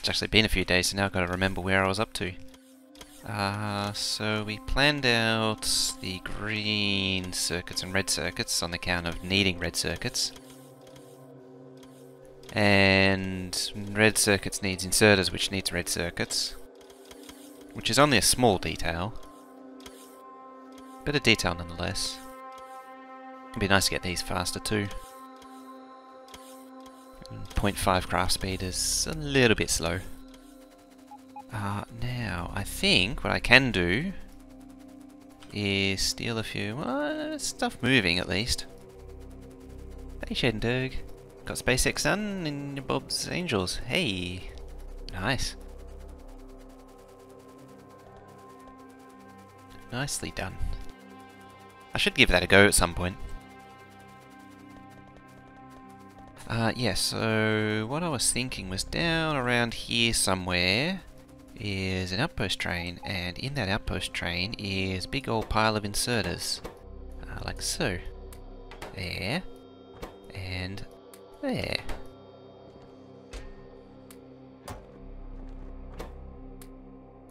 It's actually been a few days, so now I've got to remember where I was up to. So we planned out the green circuits and red circuits on account of needing red circuits. And red circuits needs inserters, which needs red circuits. Which is only a small detail. But a detail nonetheless. It'd be nice to get these faster too. 0.5 craft speed is a little bit slow. Now, I think what I can do is steal a few stuff moving at least. Hey Shenderg, got SpaceX done in Bob's Angels. Hey, nice. Nicely done. I should give that a go at some point. Yeah, so what I was thinking was down around here somewhere is an outpost train, and in that outpost train is a big old pile of inserters. Like so. There. And there.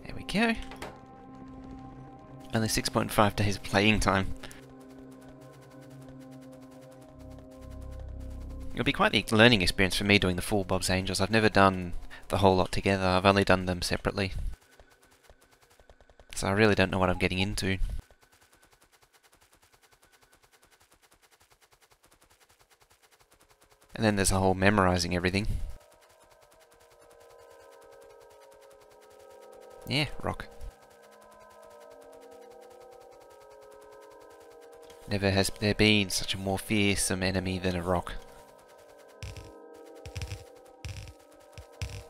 There we go. Only 6.5 days of playing time. It'll be quite the learning experience for me doing the full Bob's Angels. I've never done the whole lot together, I've only done them separately. So I really don't know what I'm getting into. And then there's the whole memorizing everything. Yeah, rock. Never has there been such a more fearsome enemy than a rock.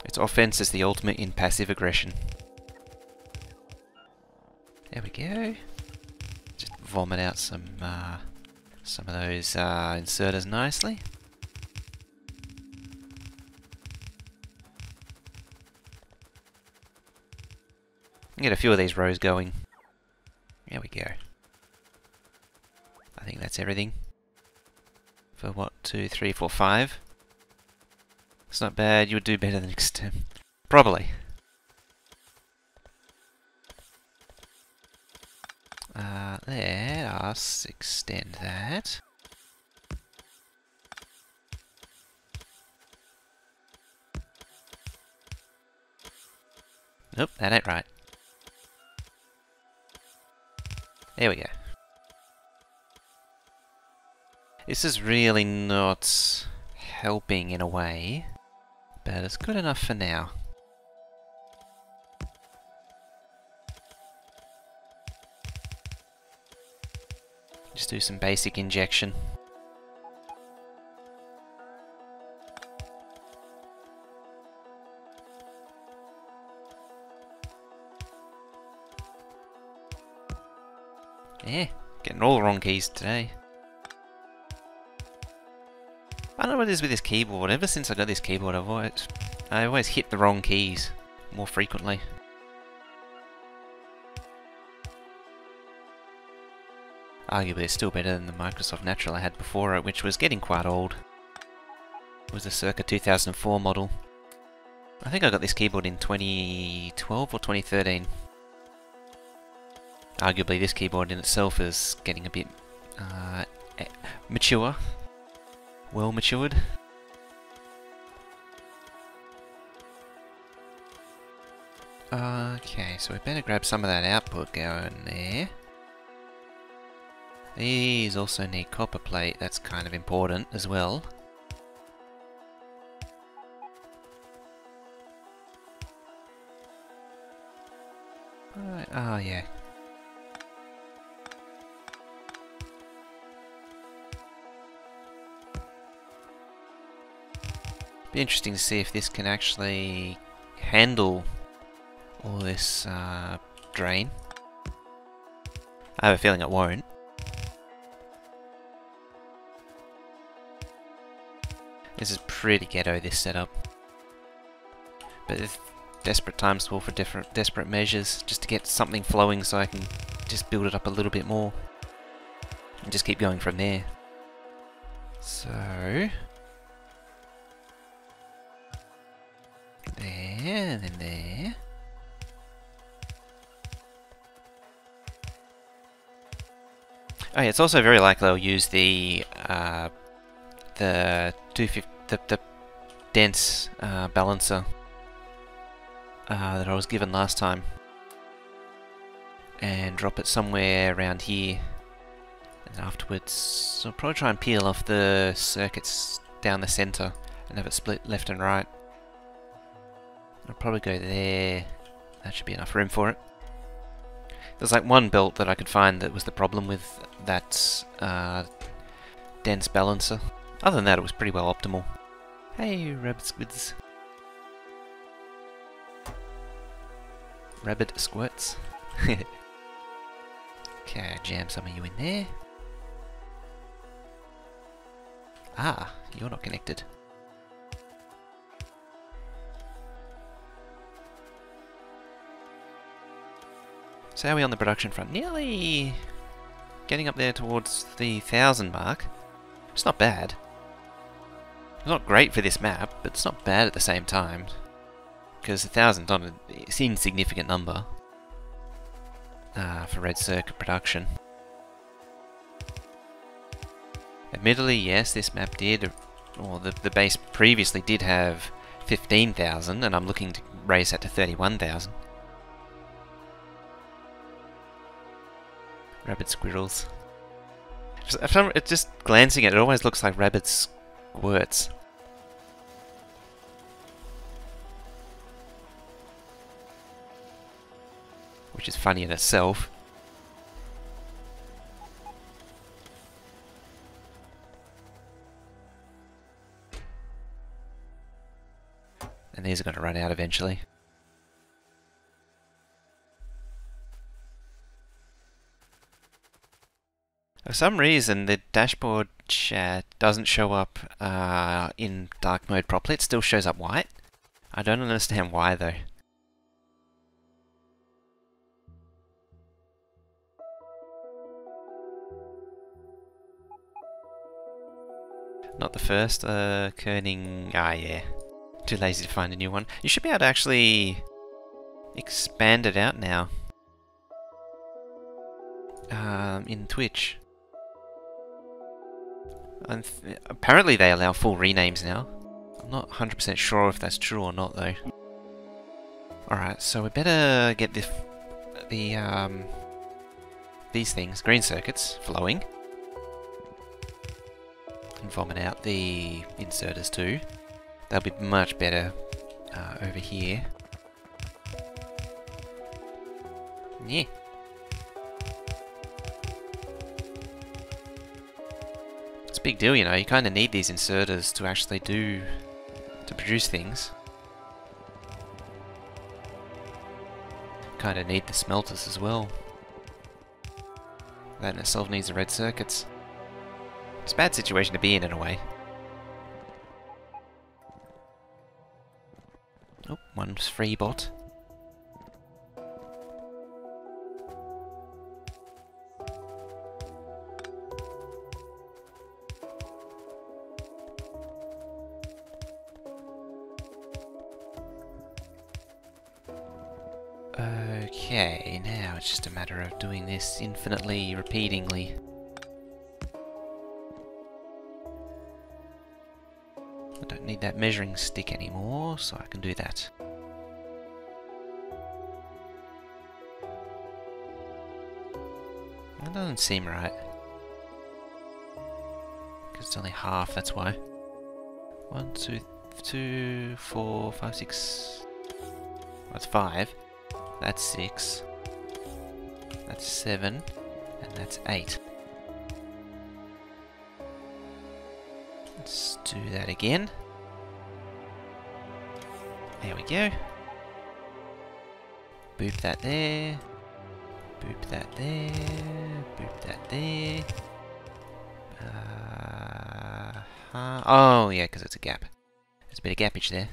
Its offense is the ultimate in passive aggression. There we go. Just vomit out some of those inserters nicely. Get a few of these rows going. There we go. I think that's everything. For what, 2, 3, 4, 5? It's not bad, you would do better than next time. Probably. Let us extend that. Nope, that ain't right. There we go. This is really not helping in a way, but it's good enough for now. Just do some basic injection. Yeah, getting all the wrong keys today. I don't know what it is with this keyboard. Ever since I got this keyboard, I always hit the wrong keys more frequently. Arguably, it's still better than the Microsoft Natural I had before it, which was getting quite old. It was a circa 2004 model. I think I got this keyboard in 2012 or 2013. Arguably, this keyboard in itself is getting a bit mature. Well matured. Okay, so we better grab some of that output going there. These also need copper plate, that's kind of important as well. Right, oh yeah. Be interesting to see if this can actually handle all this drain. I have a feeling it won't. This is pretty ghetto, this setup. But if desperate times call for desperate measures, just to get something flowing so I can just build it up a little bit more. And just keep going from there. So... there. there, and then there. Oh yeah, it's also very likely I'll use the 250, the dense balancer that I was given last time, and drop it somewhere around here. And afterwards, I'll probably try and peel off the circuits down the centre and have it split left and right. I'll probably go there. That should be enough room for it. There's like one belt that I could find that was the problem with that dense balancer. Other than that, it was pretty well optimal. Hey, rabbit squids. Rabbit squirts. Okay, jam some of you in there. Ah, you're not connected. So how are we on the production front? Nearly getting up there towards the 1,000 mark. It's not bad. It's not great for this map, but it's not bad at the same time. Because 1,000's not an insignificant number for red circuit production. Admittedly, yes, this map did, or the base previously did have 15,000, and I'm looking to raise that to 31,000. Rabbit squirrels. Just glancing at it, it always looks like rabbit squirts. Which is funny in itself. And these are going to run out eventually. For some reason, the dashboard chat doesn't show up in dark mode properly. It still shows up white. I don't understand why, though. Not the first, kerning... Ah, yeah. Too lazy to find a new one. You should be able to actually expand it out now. In Twitch. Apparently they allow full renames now. I'm not 100% sure if that's true or not, though. Alright, so we better get these things, green circuits, flowing. And vomit out the inserters too. They'll be much better over here. Yeah. It's a big deal, you know. You kind of need these inserters to actually to produce things. Kind of need the smelters as well. That in itself needs the red circuits. It's a bad situation to be in a way. Oh, one's free bot. Okay, now it's just a matter of doing this infinitely, repeatingly. I don't need that measuring stick anymore, so I can do that. That doesn't seem right. Because it's only half, that's why. 1, 2, 4, 5, 6... That's 5. That's 6. That's 7. And that's 8. Let's do that again. There we go. Boop that there. Boop that there. Boop that there. Oh, yeah, because it's a gap. There's a bit of gappage there.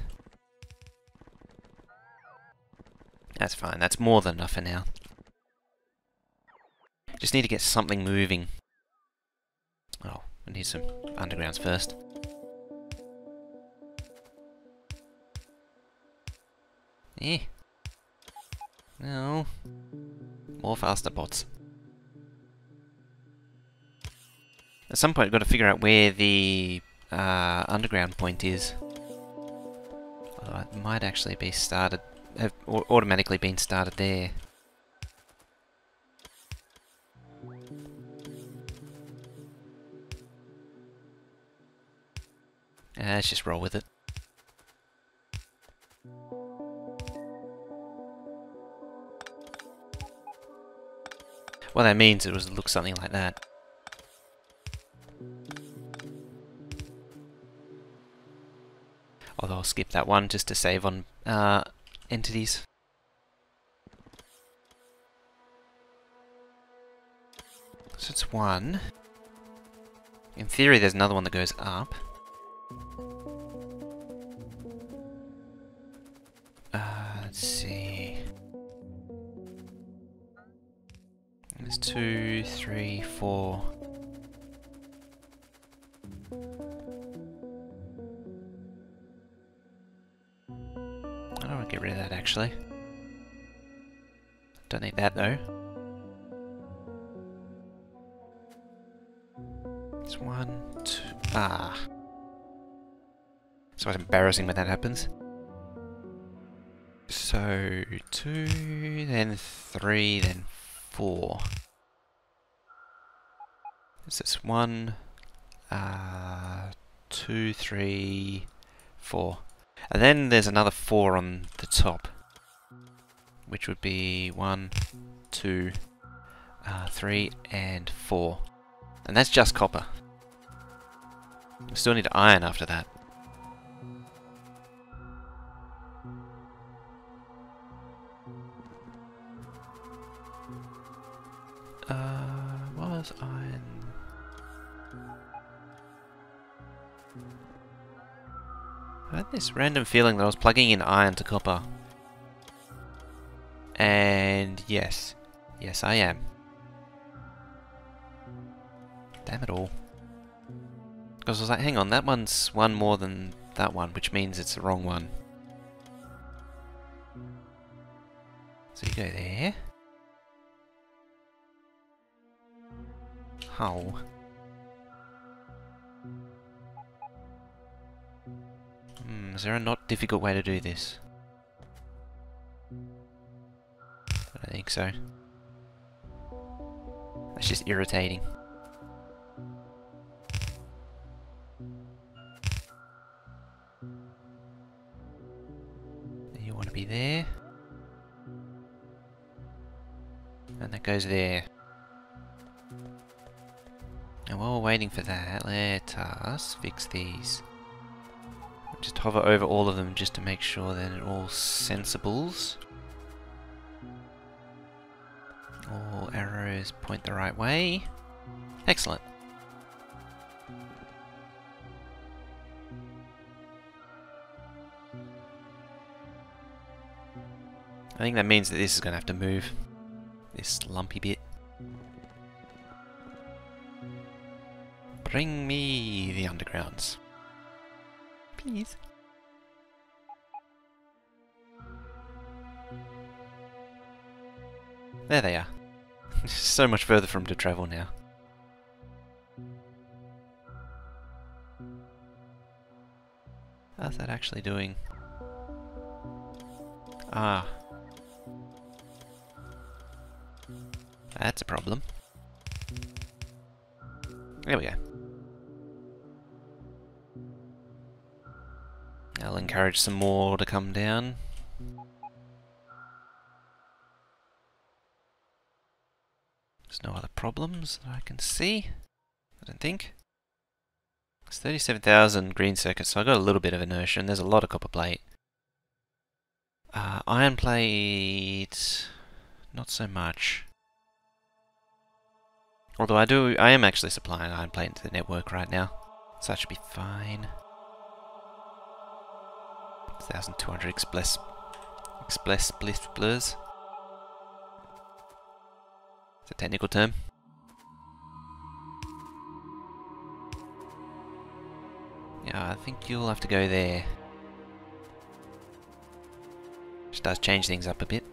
That's fine. That's more than enough for now. Just need to get something moving. Oh, I need some undergrounds first. Eh. No. More faster bots. At some point, I've got to figure out where the underground point is. Although it might actually be started, have automatically been started there. Let's just roll with it. What that means it looks something like that. Although I'll skip that one just to save on entities. So it's one. In theory there's another one that goes up. Let's see. There's 2, 3, 4. I don't want to get rid of that actually. Don't need that though. It's 1, 2. Ah. So it's embarrassing when that happens. So 2, then 3, then 4. This is 1, 2, 3, 4. And then there's another 4 on the top, which would be 1, 2, 3, and 4. And that's just copper. We still need iron after that. Was iron? I had this random feeling that I was plugging in iron to copper. And yes. Yes, I am. Damn it all. Because I was like, hang on, that one's one more than that one, which means it's the wrong one. So you go there. How? Is there a not difficult way to do this? I don't think so. That's just irritating. You want to be there. And that goes there. And while we're waiting for that, let us fix these. Just hover over all of them just to make sure that they're all sensibles. All arrows point the right way. Excellent. I think that means that this is going to have to move. This lumpy bit. Bring me the undergrounds. Please. There they are. So much further from to travel now. How's that actually doing? Ah. That's a problem. There we go. I'll encourage some more to come down. There's no other problems that I can see, I don't think. It's 37,000 green circuits, so I got a little bit of inertia, and there's a lot of copper plate. Iron plate, not so much. Although I am actually supplying iron plate into the network right now, so that should be fine. 1,200 express blurs. It's a technical term. Yeah, I think you'll have to go there. Which does change things up a bit.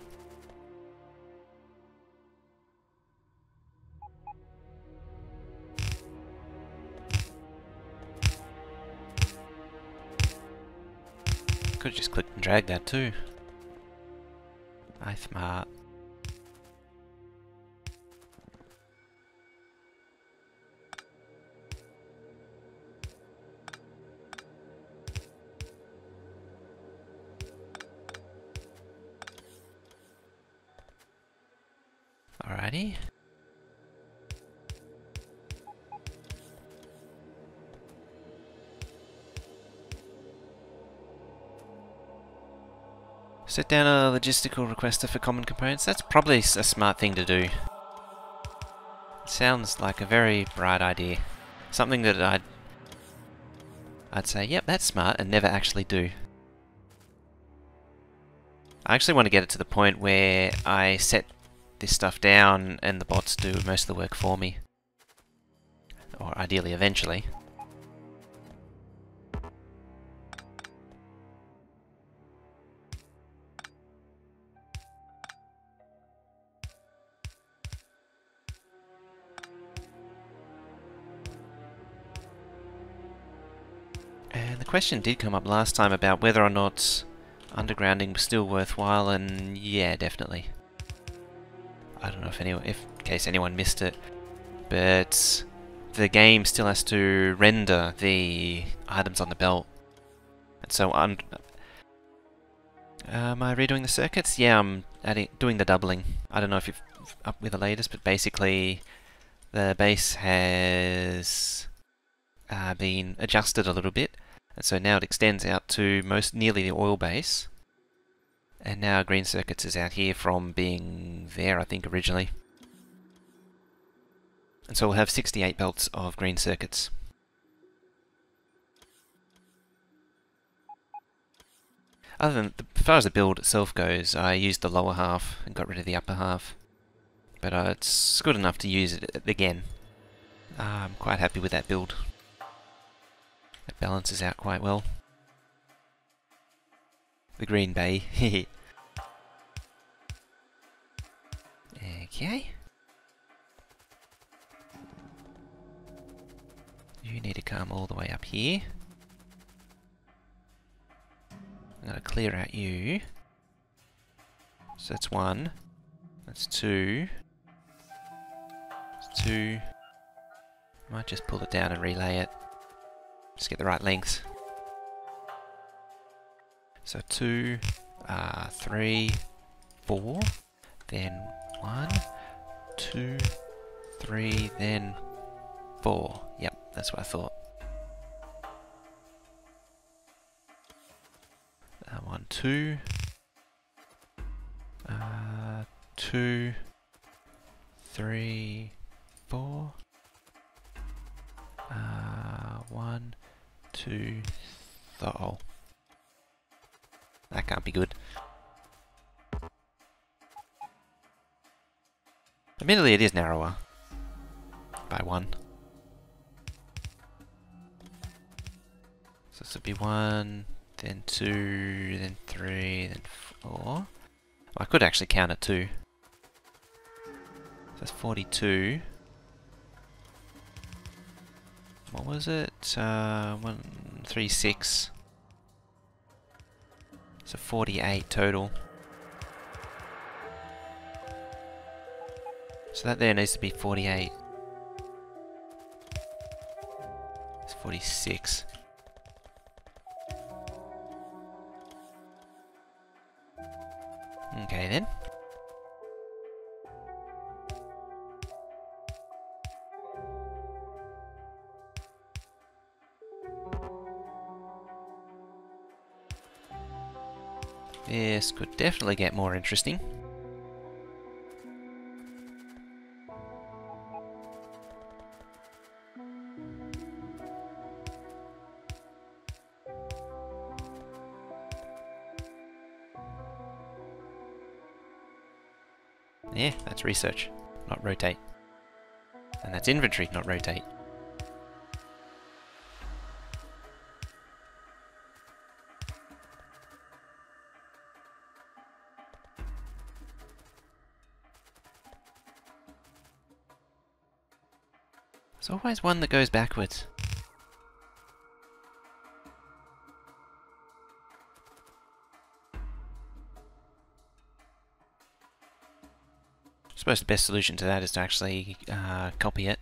Could have just clicked and dragged that too. Aye, smart. Alrighty. Set down a logistical requester for common components. That's probably a smart thing to do. Sounds like a very bright idea. Something that I'd say, yep, that's smart, and never actually do. I actually want to get it to the point where I set this stuff down and the bots do most of the work for me. Or ideally, eventually. And the question did come up last time about whether or not undergrounding was still worthwhile, and yeah, definitely. I don't know if anyone, in case anyone missed it, but the game still has to render the items on the belt. And so am I redoing the circuits? Yeah, I'm doing the doubling. I don't know if you're up with the latest, but basically the base has been adjusted a little bit, and so now it extends out to nearly the oil base. And now green circuits is out here from being there, I think, originally. And so we'll have 68 belts of green circuits. Other than, as far as the build itself goes, I used the lower half and got rid of the upper half. But it's good enough to use it again. I'm quite happy with that build. It balances out quite well. The green bay. Okay. You need to come all the way up here. I'm going to clear out you. So that's one. That's two. That's two. Might just pull it down and relay it. Just get the right length. So 2, 3, 4, then 1, 2, 3, then 4. Yep, that's what I thought. 1, 2, 2, 3, 4. 1, 2, oh. That can't be good. Admittedly, it is narrower. By 1. So this would be 1, then 2, then 3, then 4. Well, I could actually count it 2. So that's 42. What was it? 136. So 48 total. So that there needs to be 48. It's 46. Okay then. This could definitely get more interesting. Yeah, that's research, not rotate. And that's inventory, not rotate. There's always one that goes backwards. I suppose the best solution to that is to actually copy it.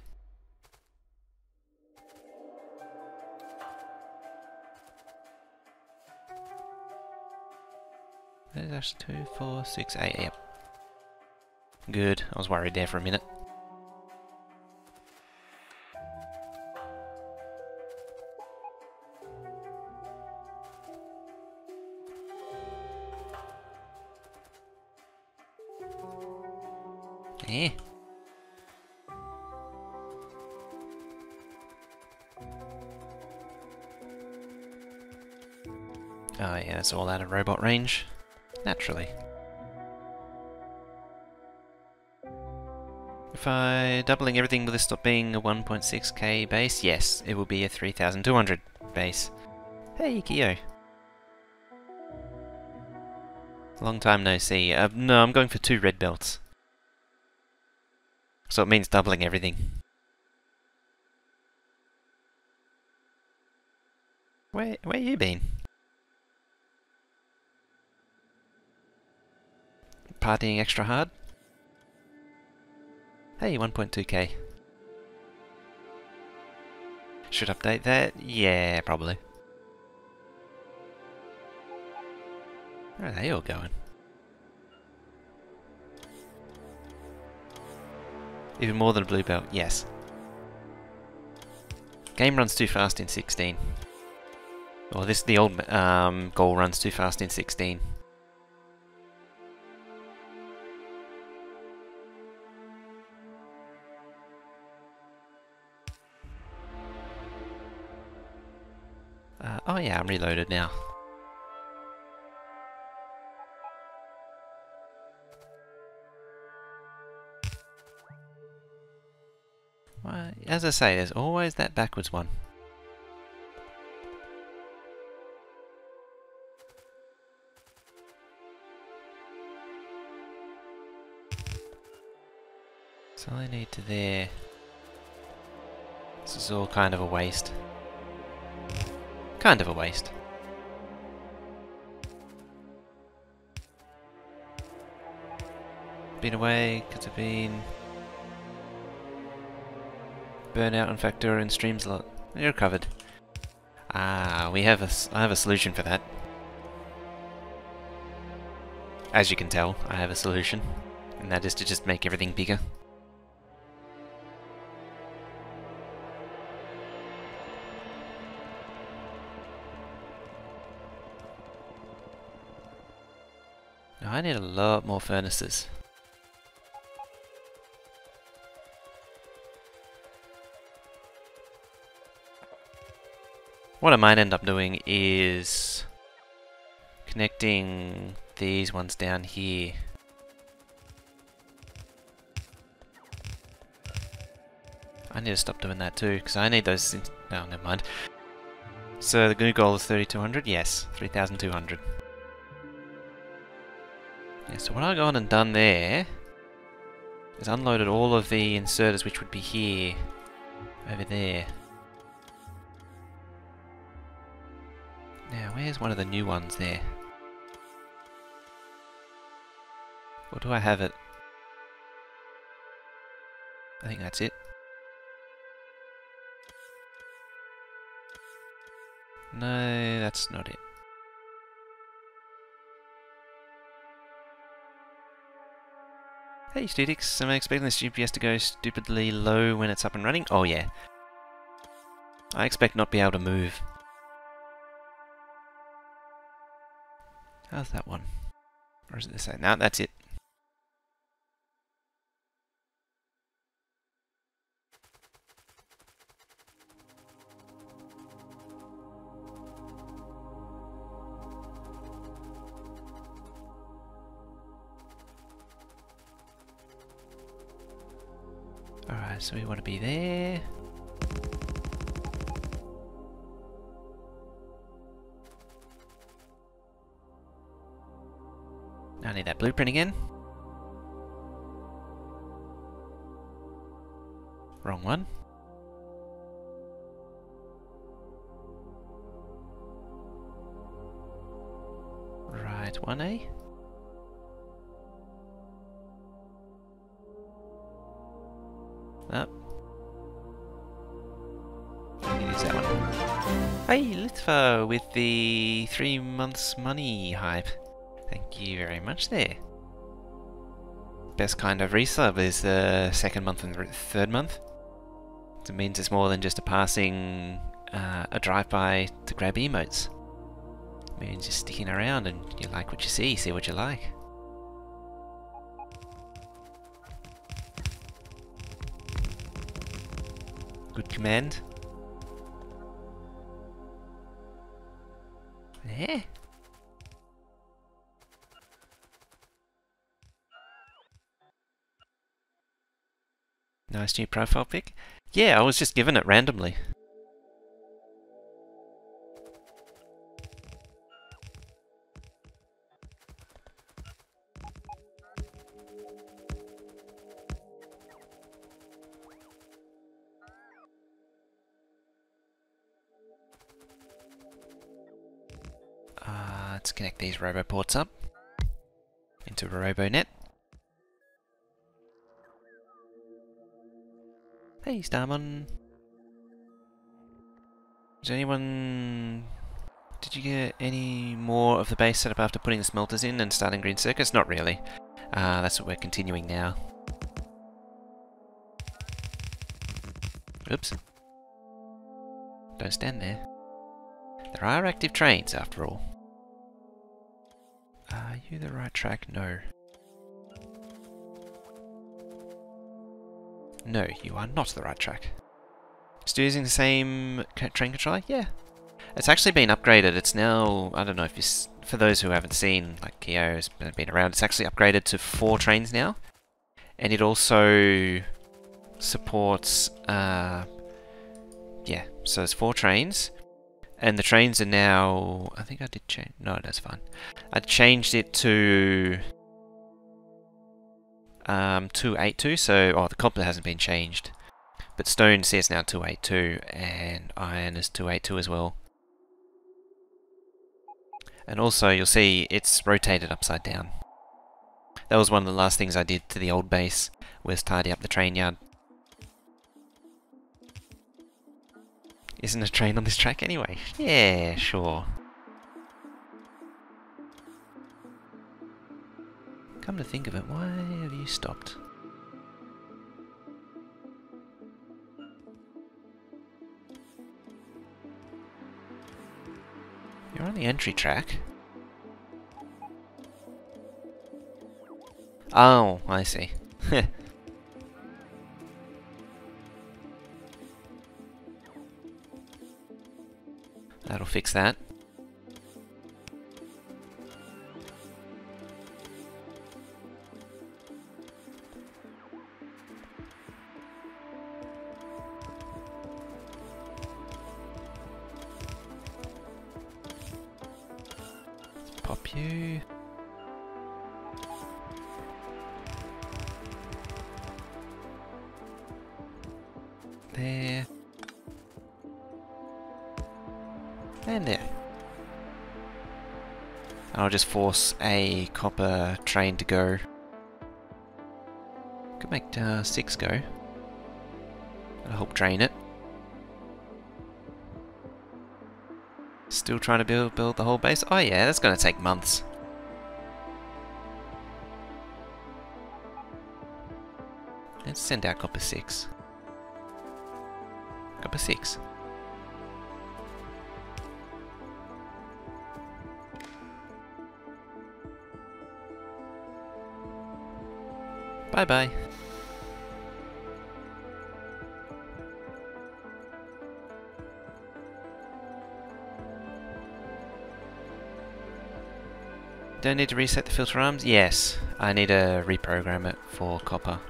There's actually 2, 4, 6, 8, yep. Good, I was worried there for a minute. Eh. Oh yeah, it's all out of robot range. Naturally. If I doubling everything, will this stop being a 1.6k base? Yes, it will be a 3200 base. Hey, Kyo. Long time no see. No, I'm going for 2 red belts. So it means doubling everything. Where you been? Partying extra hard? Hey, 1.2k. Should update that? Yeah, probably. Where are they all going? Even more than a blue belt? Yes. Game runs too fast in 16. Or the old goal runs too fast in 16. Oh yeah, I'm reloaded now. Well, as I say, there's always that backwards one. So I need to there. This is all kind of a waste. Kind of a waste. Been away because I've been burnt out on Factorio and streams a lot. You're covered. Ah, I have a solution for that. As you can tell, I have a solution, and that is to just make everything bigger. Now I need a lot more furnaces. What I might end up doing is connecting these ones down here. I need to stop doing that too, because I need those. Oh, never mind. So the new goal is 3200? Yes, 3200. Yeah, so what I've gone and done there is unloaded all of the inserters, which would be here, over there. Now, where's one of the new ones there? Or do I have it? I think that's it. No, that's not it. Hey Studix, am I expecting this GPS to go stupidly low when it's up and running? Oh yeah. I expect not be able to move. How's that one? Or is it the same? No, that's it. Alright, so we want to be there. Now I need that blueprint again. Wrong one. right one, eh? Up. It is that one. Hey, Litva with the 3 months money hype. Thank you very much there. Best kind of resub is the second month and third month. It means it's more than just a passing, a drive-by to grab emotes. It means you're sticking around and you like what you see what you like. Good command. Yeah. Nice new profile pic. Yeah, I was just given it randomly. Let's connect these roboports up into a RoboNet. Hey, Starmon. Is anyone... Did you get any more of the base setup after putting the smelters in and starting green circuits? Not really. That's what we're continuing now. Oops. Don't stand there. There are active trains, after all. Are you the right track? No. No, you are not the right track. Still using the same train controller? Yeah. It's actually been upgraded. It's now, I don't know if you, for those who haven't seen, like Kyo's been around, it's actually upgraded to 4 trains now. And it also supports, yeah, so there's 4 trains. And the trains are now, I think I did change, no, that's fine. I changed it to 282, so, oh, the copper hasn't been changed. But stone says now 282, and iron is 282 as well. And also, you'll see it's rotated upside down. That was one of the last things I did to the old base, was tidy up the train yard. Isn't a train on this track anyway? Yeah, sure. Come to think of it, why have you stopped? You're on the entry track. Oh, I see. That'll fix that. Pop you. There. And there. I'll just force a copper train to go. Could make 6 go. That'll help drain it. Still trying to build the whole base? Oh yeah, that's going to take months. Let's send out copper 6. Copper 6. Bye-bye. Don't need to reset the filter arms? Yes, I need to reprogram it for copper.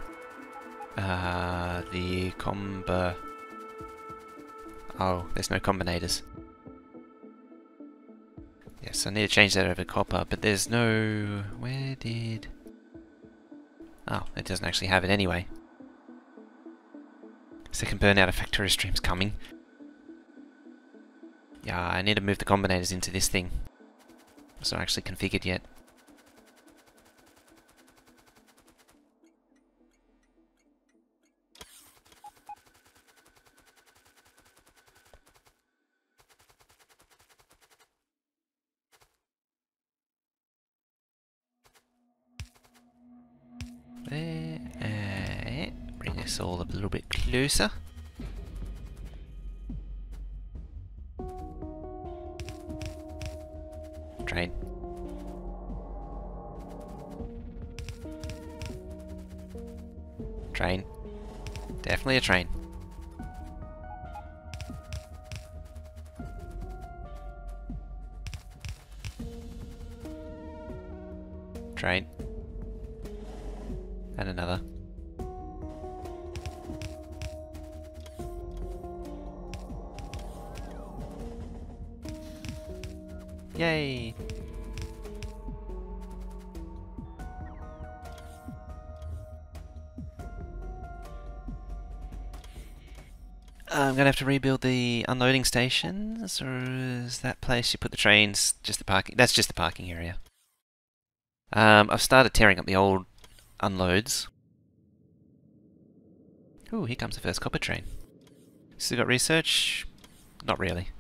The combo... Oh, there's no combinators. Yes, I need to change that over to copper, but there's no... Where did... Oh, it doesn't actually have it anyway. Second burnout of Factorio streams coming. Yeah, I need to move the combinators into this thing. It's not actually configured yet. There, bring this all up a little bit closer. Train. Train. Definitely a train. Train. And another. Yay! I'm gonna have to rebuild the unloading stations, or is that place you put the trains just the parking? That's just the parking area. I've started tearing up the old unloads. Ooh, here comes the first copper train. Still got research? Not really.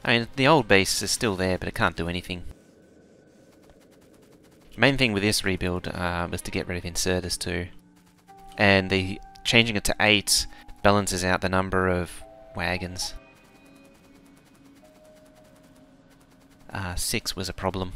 I mean, the old base is still there, but it can't do anything. The main thing with this rebuild was to get rid of inserters too. And the changing it to 8 balances out the number of wagons. 6 was a problem.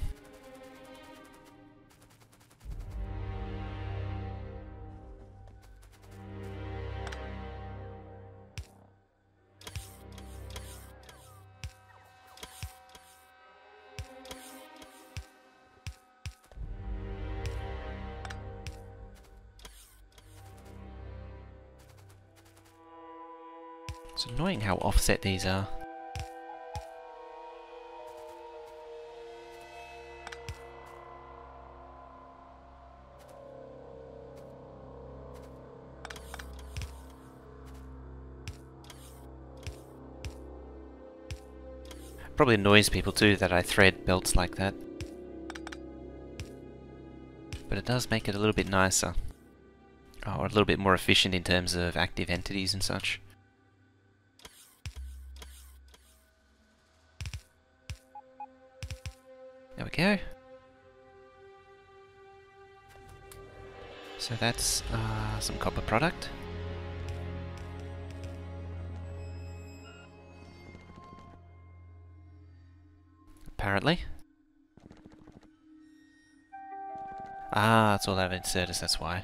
It's annoying how offset these are. Probably annoys people too that I thread belts like that. But it does make it a little bit nicer. Or a little bit more efficient in terms of active entities and such. There we go. So that's some copper product. Apparently. Ah, it's all out of inserters, that's why.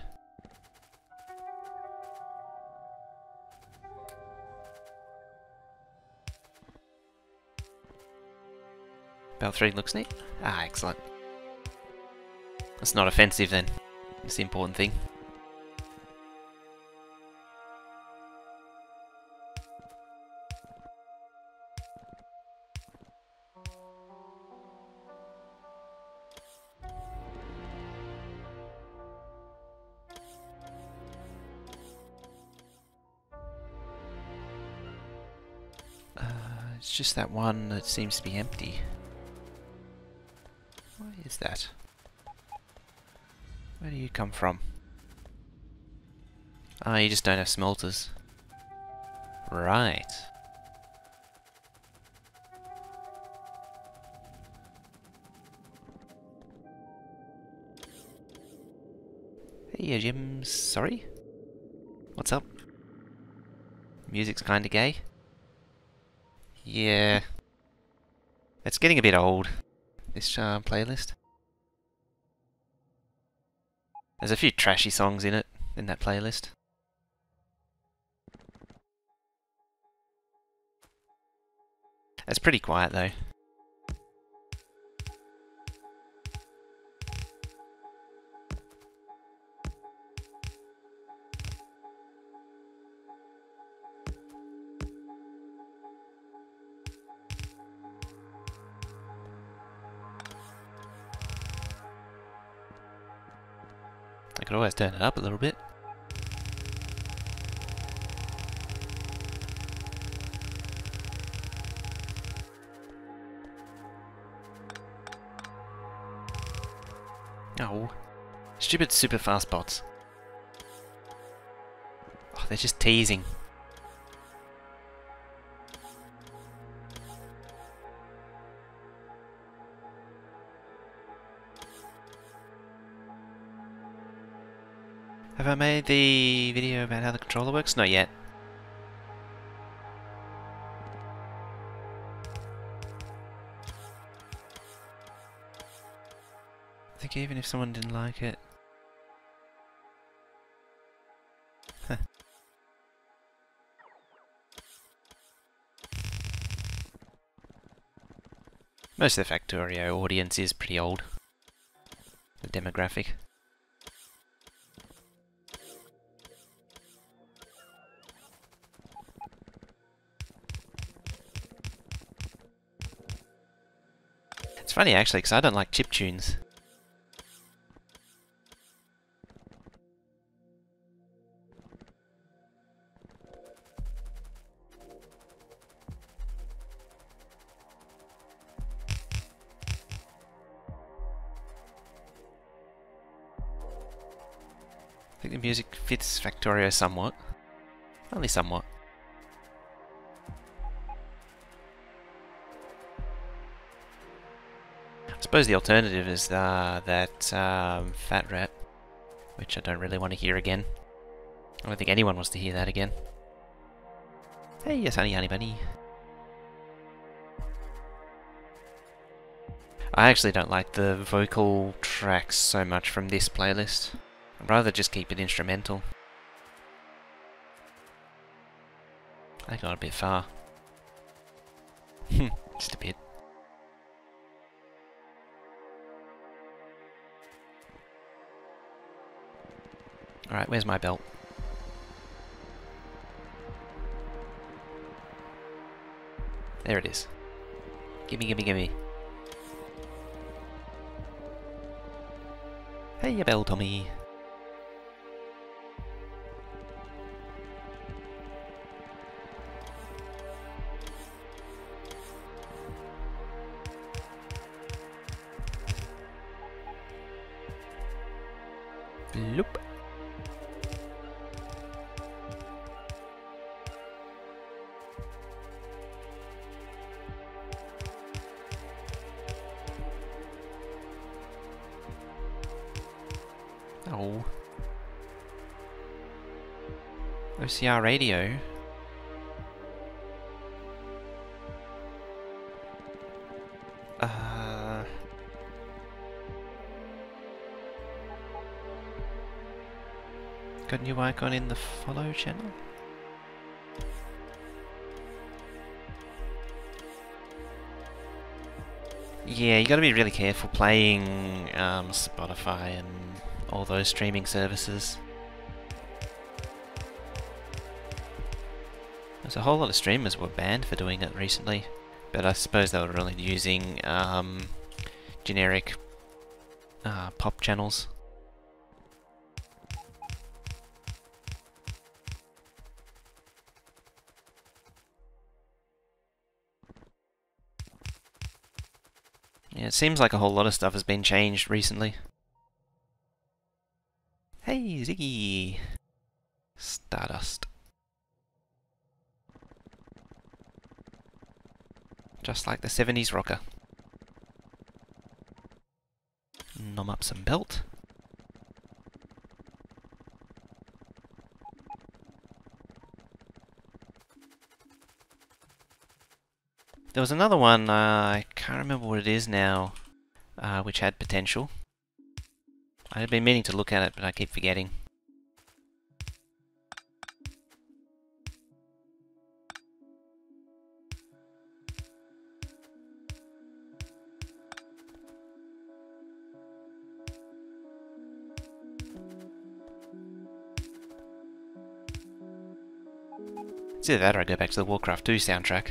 Belt 3 looks neat. Ah, excellent. It's not offensive then. That's the important thing. It's just that one that seems to be empty. Why is that? Where do you come from? Ah, you just don't have smelters. Right. Hey, Jim. Sorry? What's up? Music's kinda gay? Yeah. It's getting a bit old, this playlist. There's a few trashy songs in it, in that playlist. It's pretty quiet though. I could always turn it up a little bit. Oh. Stupid super fast bots. Oh, they're just teasing. Have I made the video about how the controller works? Not yet. I think even if someone didn't like it... Huh. Most of the Factorio audience is pretty old. The demographic. It's funny actually, because I don't like chiptunes. I think the music fits Factorio somewhat. Only somewhat. I suppose the alternative is that Fat Rat, which I don't really want to hear again. I don't think anyone wants to hear that again. Hey, yes, honey bunny. I actually don't like the vocal tracks so much from this playlist. I'd rather just keep it instrumental. I got a bit far. Just a bit. Alright, where's my belt? There it is. Gimme, gimme, gimme. Hey, you bell, Tommy. Bloop. Oh. OCR radio. Got a new icon in the follow channel? Yeah, you gotta be really careful playing Spotify and all those streaming services. There's a whole lot of streamers were banned for doing it recently, but I suppose they were really using generic pop channels. Yeah, it seems like a whole lot of stuff has been changed recently. Hey, Ziggy! Stardust. Just like the 70s rocker. Nom up some belt. There was another one, I can't remember what it is now, which had potential. I had been meaning to look at it, but I keep forgetting. It's either that or I go back to the Warcraft 2 soundtrack.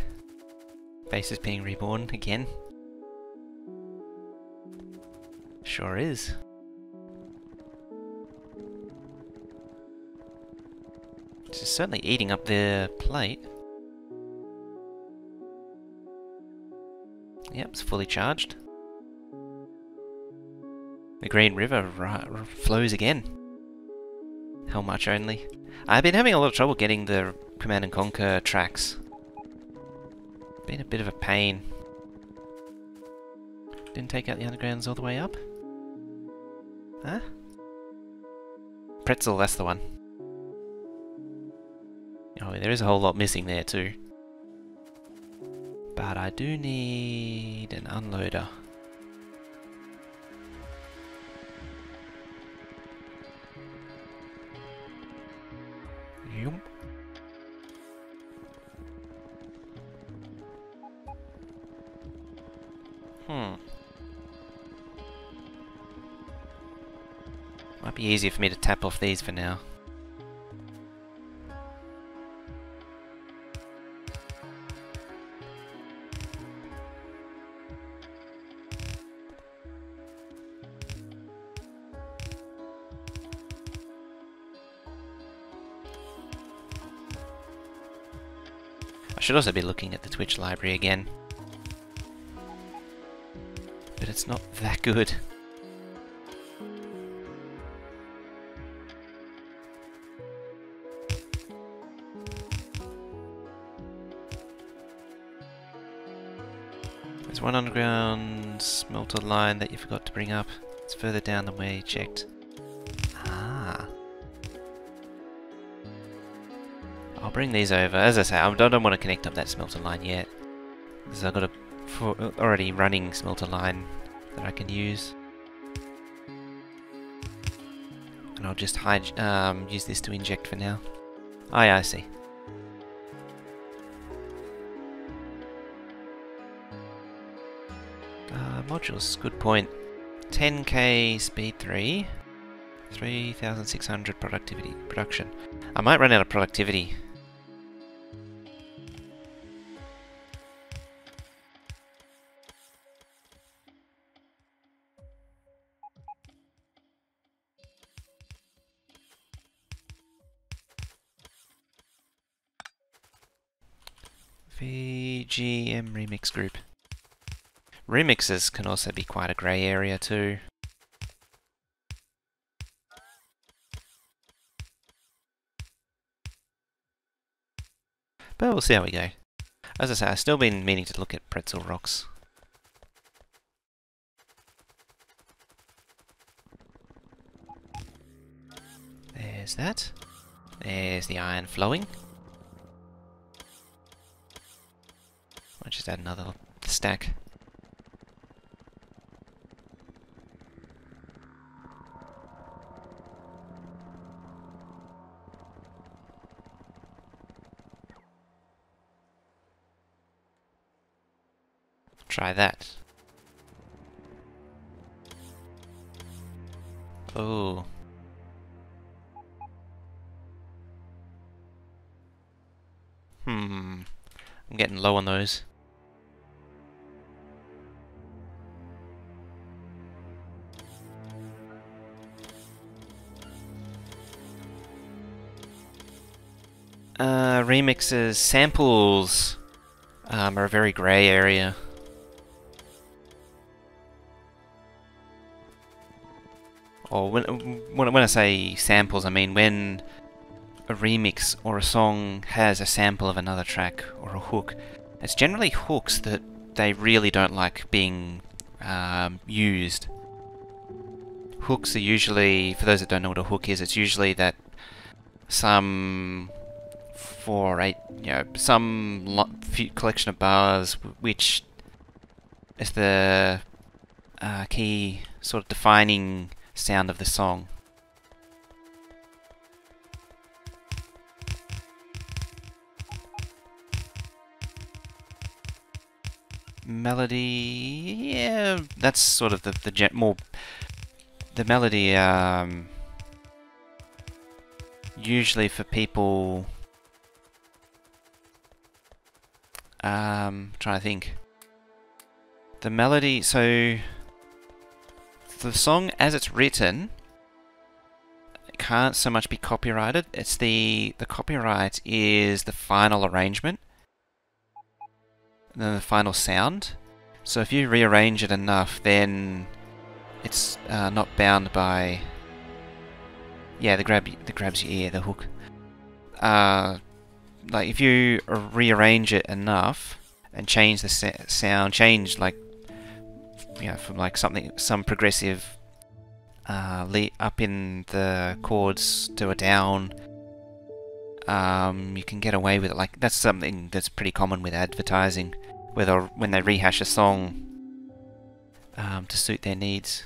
Base is being reborn again. Sure is. It's certainly eating up their plate. Yep, it's fully charged. The Green River flows again. How much only? I've been having a lot of trouble getting the Command and Conquer tracks. Been a bit of a pain. Didn't take out the undergrounds all the way up? Huh? Pretzel, that's the one. Oh, there is a whole lot missing there too. But I do need an unloader. Yum. Might be easier for me to tap off these for now. I should also be looking at the Twitch library again. But it's not that good. There's one underground smelter line that you forgot to bring up. It's further down than where you checked. Ah. I'll bring these over. As I say, I don't want to connect up that smelter line yet. Because I've got a already running smelter line that I can use. And I'll just use this to inject for now. Oh yeah, I see. Modules, good point. 10k speed 3, 3,600 production. I might run out of productivity. VGM Remix Group. Remixes can also be quite a grey area too. But we'll see how we go. As I say, I've still been meaning to look at pretzel rocks. There's that. There's the iron flowing. I'll just add another stack. Try that. Oh. I'm getting low on those. Remixes, samples are a very grey area. Or when I say samples, I mean when a remix or a song has a sample of another track or a hook. It's generally hooks that they really don't like being used. Hooks are usually, for those that don't know what a hook is, it's usually that some collection of bars which is the key sort of defining sound of the song. Melody, yeah, that's sort of the melody. Usually for people, trying to think. The melody, so the song as it's written can't so much be copyrighted. It's the copyright is the final arrangement, and then the final sound. So if you rearrange it enough, then it's not bound by... Yeah, the grabs your ear, the hook. Like if you rearrange it enough and change the sound, change like, you know, from like some progressive up in the chords to a down, you can get away with it. Like that's something that's pretty common with advertising, when they rehash a song to suit their needs.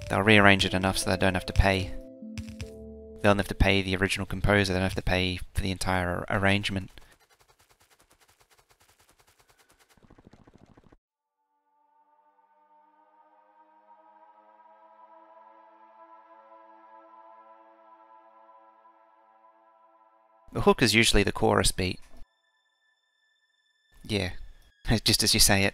They'll rearrange it enough so they don't have to pay. They don't have to pay the original composer, they don't have to pay for the entire arrangement. The hook is usually the chorus beat. Yeah, just as you say it.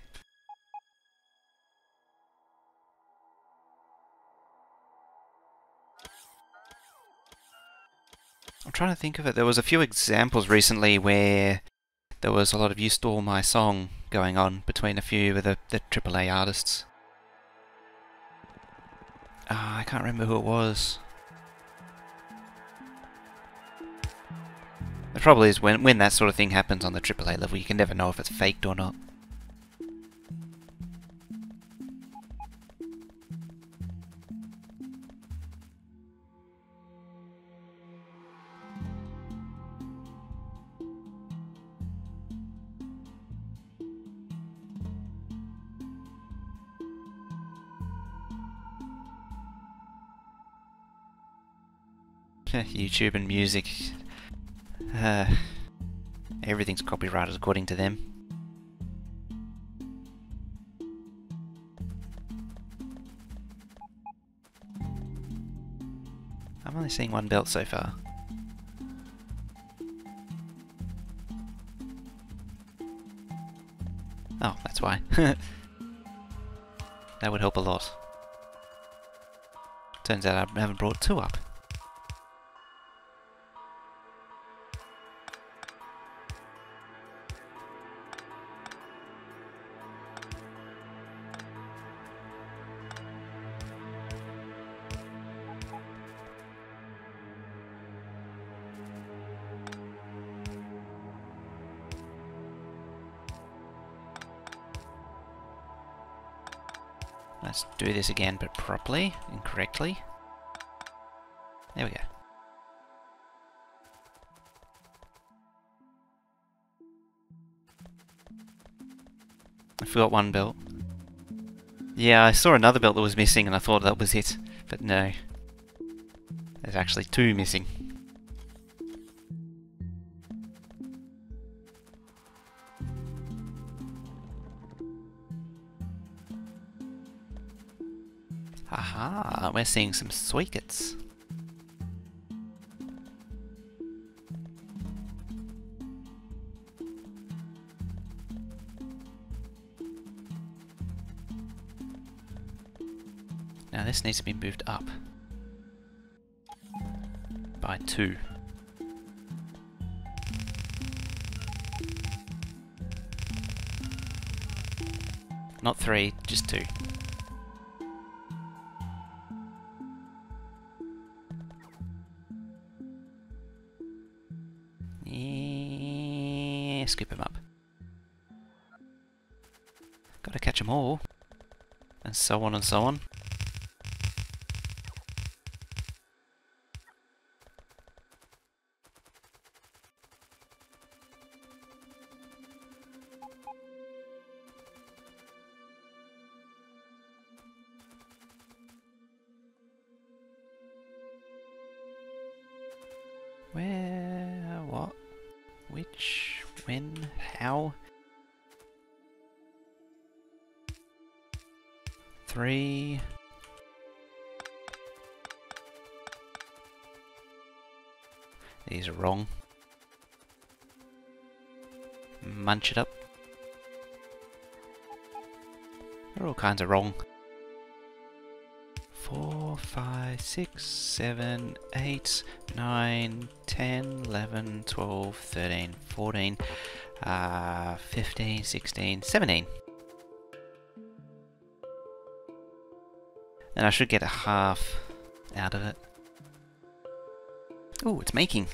I'm trying to think of it. There was a few examples recently where there was a lot of "You Stole My Song" going on between a few of the AAA artists. I can't remember who it was. The trouble is when that sort of thing happens on the AAA level, you can never know if it's faked or not. YouTube and music. Everything's copyrighted according to them. I'm only seeing one belt so far. Oh, that's why. That would help a lot. Turns out I haven't brought two up. Let's do this again, but properly and correctly. There we go. I forgot one belt. Yeah, I saw another belt that was missing and I thought that was it, but no. There's actually two missing. Aha, we're seeing some sweekets. Now this needs to be moved up by 2. Not 3, just 2. Skip him up. Gotta catch them all. And so on and so on. Where? What? Which? When? How? 3. These are wrong. Munch it up. They're all kinds of wrong. 4, 5, 6, 7, 8, 9, 10, 11, 12, 13, 14, 15, 16, 17. And I should get a half out of it. Ooh, it's making.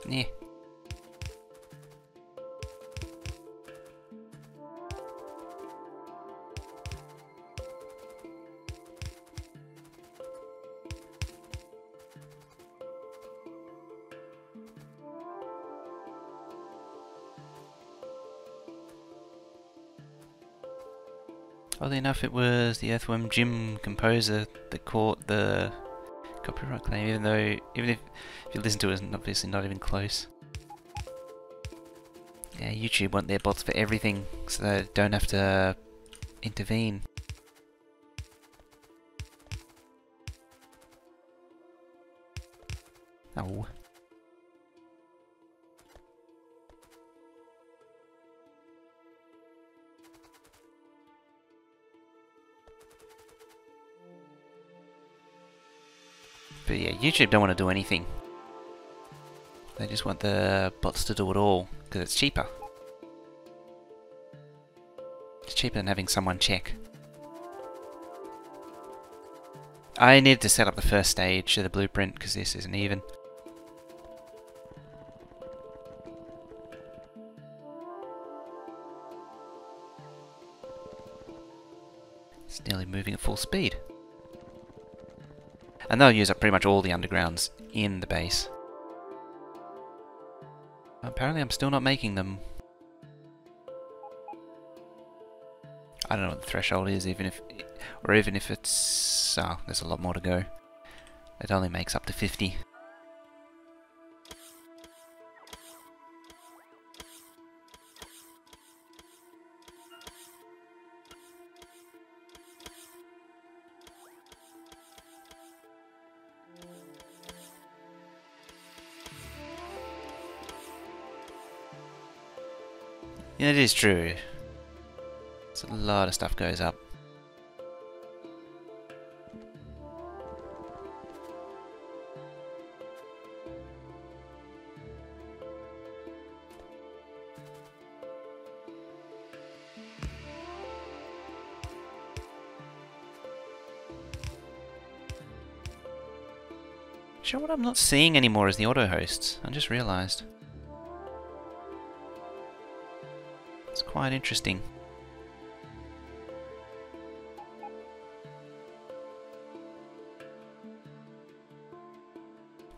Yeah. Oddly enough, it was the Earthworm Jim composer that caught the copyright claim, even if you listen to it, it's obviously not even close. Yeah, YouTube want their bots for everything, so they don't have to intervene. Oh. But yeah, YouTube don't want to do anything. They just want the bots to do it all, because it's cheaper. It's cheaper than having someone check. I needed to set up the first stage of the blueprint, because this isn't even. It's nearly moving at full speed. And they'll use up pretty much all the undergrounds in the base. Apparently I'm still not making them. I don't know what the threshold is, even if it's... oh, there's a lot more to go. It only makes up to 50. Yeah, it is true. It's a lot of stuff goes up. Sure, what I'm not seeing anymore is the auto hosts. I just realised. It's quite interesting.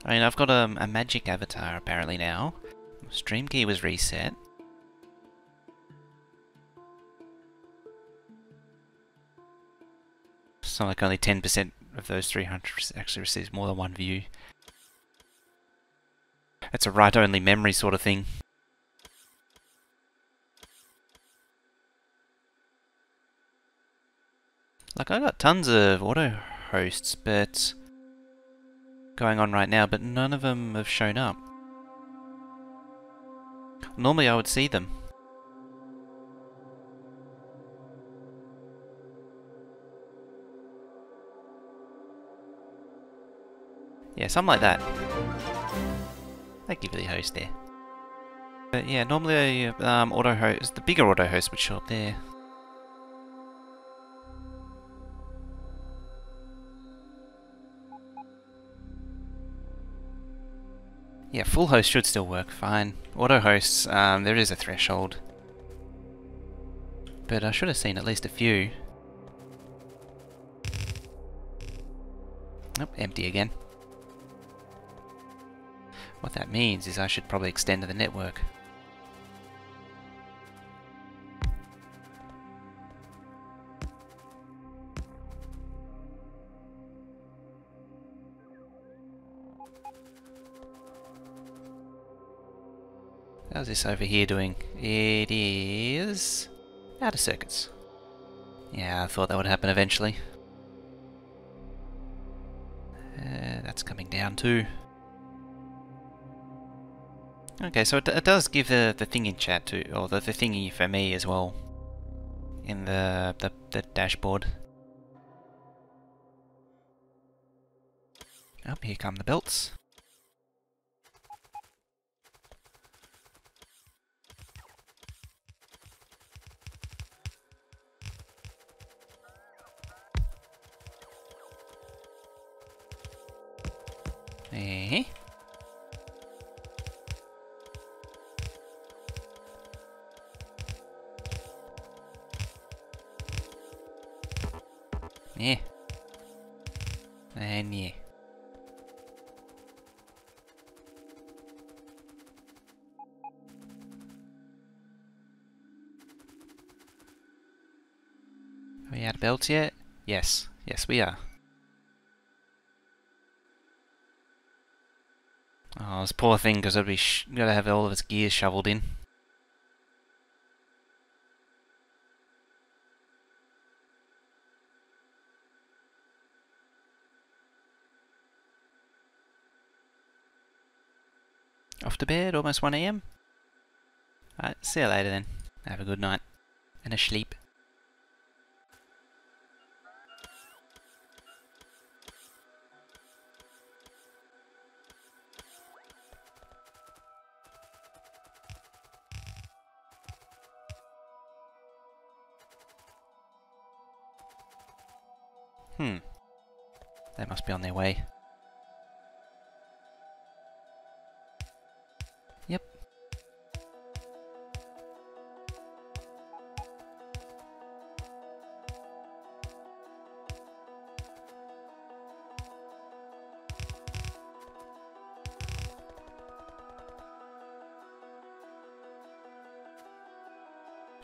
I mean, I've got a magic avatar apparently now. Stream key was reset. So like only 10% of those 300 actually receives more than one view. It's a write-only memory sort of thing. Like, I got tons of auto hosts, but going on right now, but none of them have shown up. Normally I would see them. Yeah, something like that. Thank you for the host there. But yeah, normally auto host, the bigger auto host would show up there. Yeah, full host should still work fine. Auto hosts, there is a threshold. But I should have seen at least a few. Nope, empty again. What that means is I should probably extend to the network. How's this over here doing? It is out of circuits. Yeah, I thought that would happen eventually. That's coming down too. Okay, so it does give the thing in chat too, or the thingy for me as well, in the dashboard. Oh, here come the belts. Eh? Yeah. And yeah. Are we out of belts yet? Yes. Yes, we are. Oh, this poor thing, because it'll be gotta have all of its gears shoveled in. Off to bed, almost 1 AM. Alright, see you later then. Have a good night. And a sleep. They must be on their way. Yep.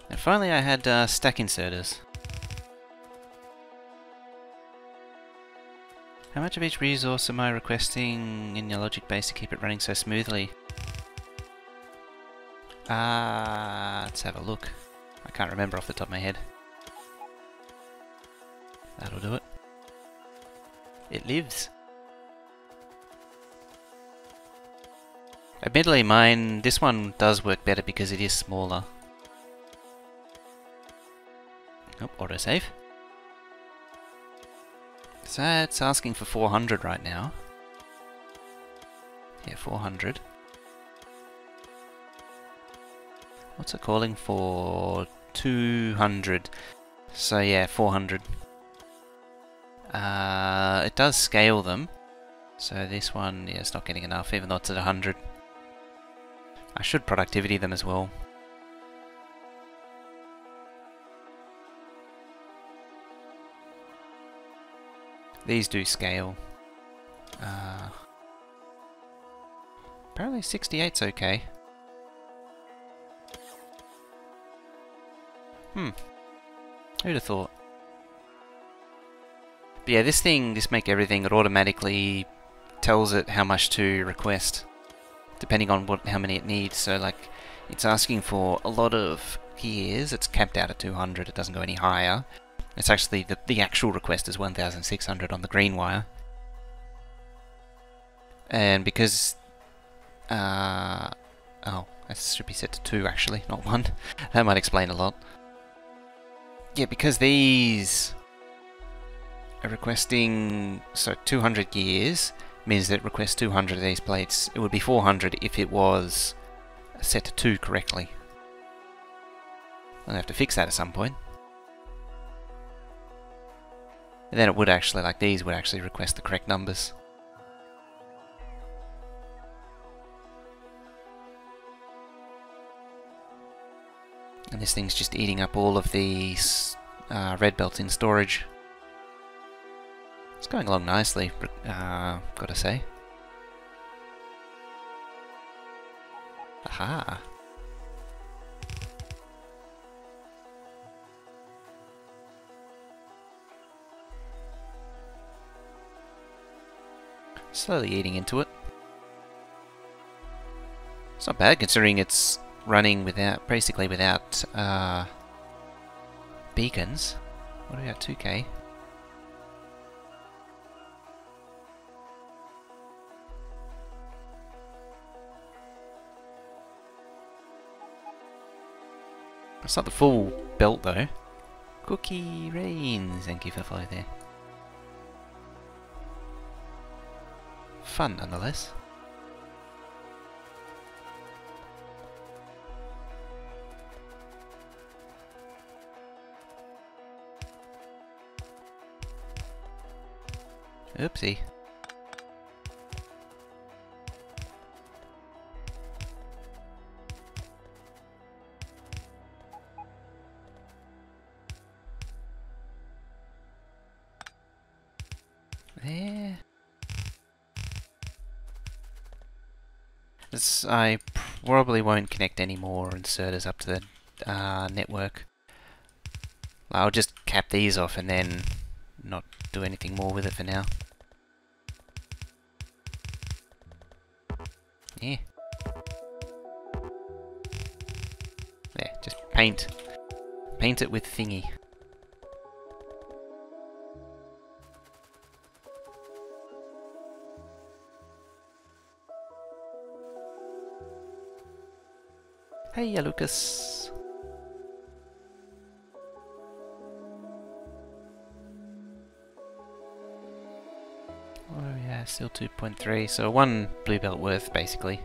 And finally I had stack inserters. How much of each resource am I requesting in your logic base to keep it running so smoothly? Let's have a look. I can't remember off the top of my head. That'll do it. It lives. Admittedly, this one does work better because it is smaller. Oh, autosave. So it's asking for 400 right now. Yeah, 400. What's it calling for? 200. So yeah, 400. It does scale them. So this one, yeah, it's not getting enough, even though it's at 100. I should productivity them as well. These do scale. Apparently 68's okay. Who'd have thought? But yeah, this make everything, it automatically tells it how much to request, depending on how many it needs. So like, it's asking for a lot of gears, it's capped out at 200, it doesn't go any higher. It's actually, the actual request is 1,600 on the green wire. And because, oh, that should be set to 2 actually, not 1. That might explain a lot. Yeah, because these are requesting, so 200 gears means that it requests 200 of these plates. It would be 400 if it was set to 2 correctly. I'll have to fix that at some point. And then it would actually, like these, would actually request the correct numbers. And this thing's just eating up all of these red belts in storage. It's going along nicely, gotta say. Aha! Slowly eating into it. It's not bad considering it's running without, basically without beacons. What are we at, 2k? It's not the full belt though. Cookie Rains, thank you for the follow there. Fun nonetheless. Oopsie. I probably won't connect any more inserters up to the network. I'll just cap these off and then not do anything more with it for now. Yeah. Yeah, just paint. Paint it with thingy. Hey, yeah, Lucas. Oh yeah, still 2.3, so 1 blue belt worth, basically.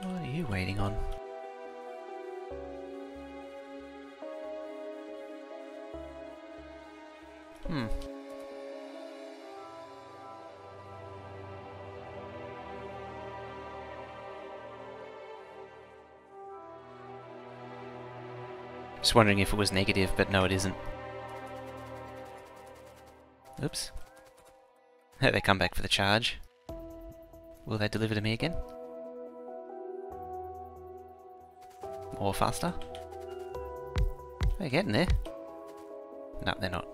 What are you waiting on? Just wondering if it was negative, but no, it isn't. Oops. They come back for the charge. Will they deliver to me again? Or faster? They're getting there. No, they're not.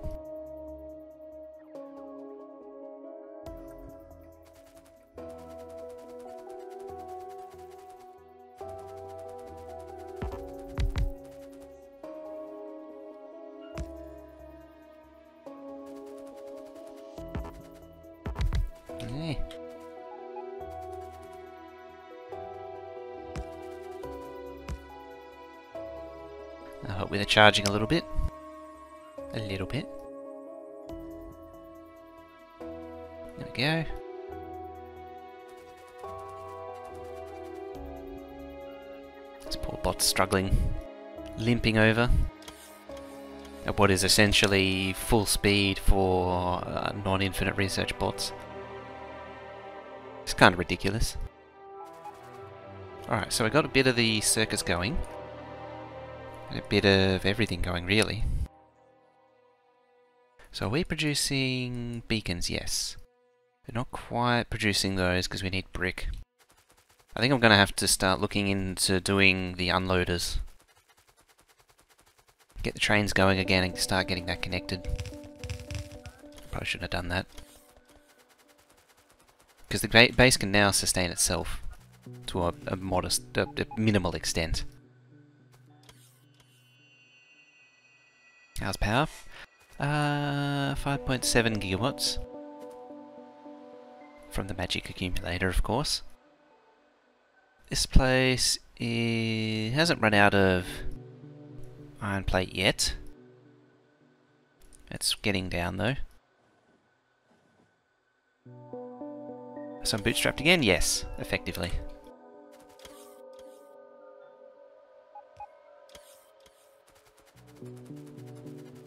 Yeah. I'll help with the charging a little bit. A little bit. There we go. This poor bot's struggling, limping over at what is essentially full speed for non-infinite research bots. It's kind of ridiculous. Alright, so I got a bit of the circus going. And a bit of everything going, really. So are we producing beacons? Yes. We're not quite producing those because we need brick. I think I'm going to have to start looking into doing the unloaders. Get the trains going again and start getting that connected. Probably shouldn't have done that. Because the base can now sustain itself to a modest, a minimal extent. How's power? 5.7 gigawatts. From the magic accumulator, of course. This place hasn't run out of iron plate yet. It's getting down though. So I'm bootstrapped again? Yes, effectively.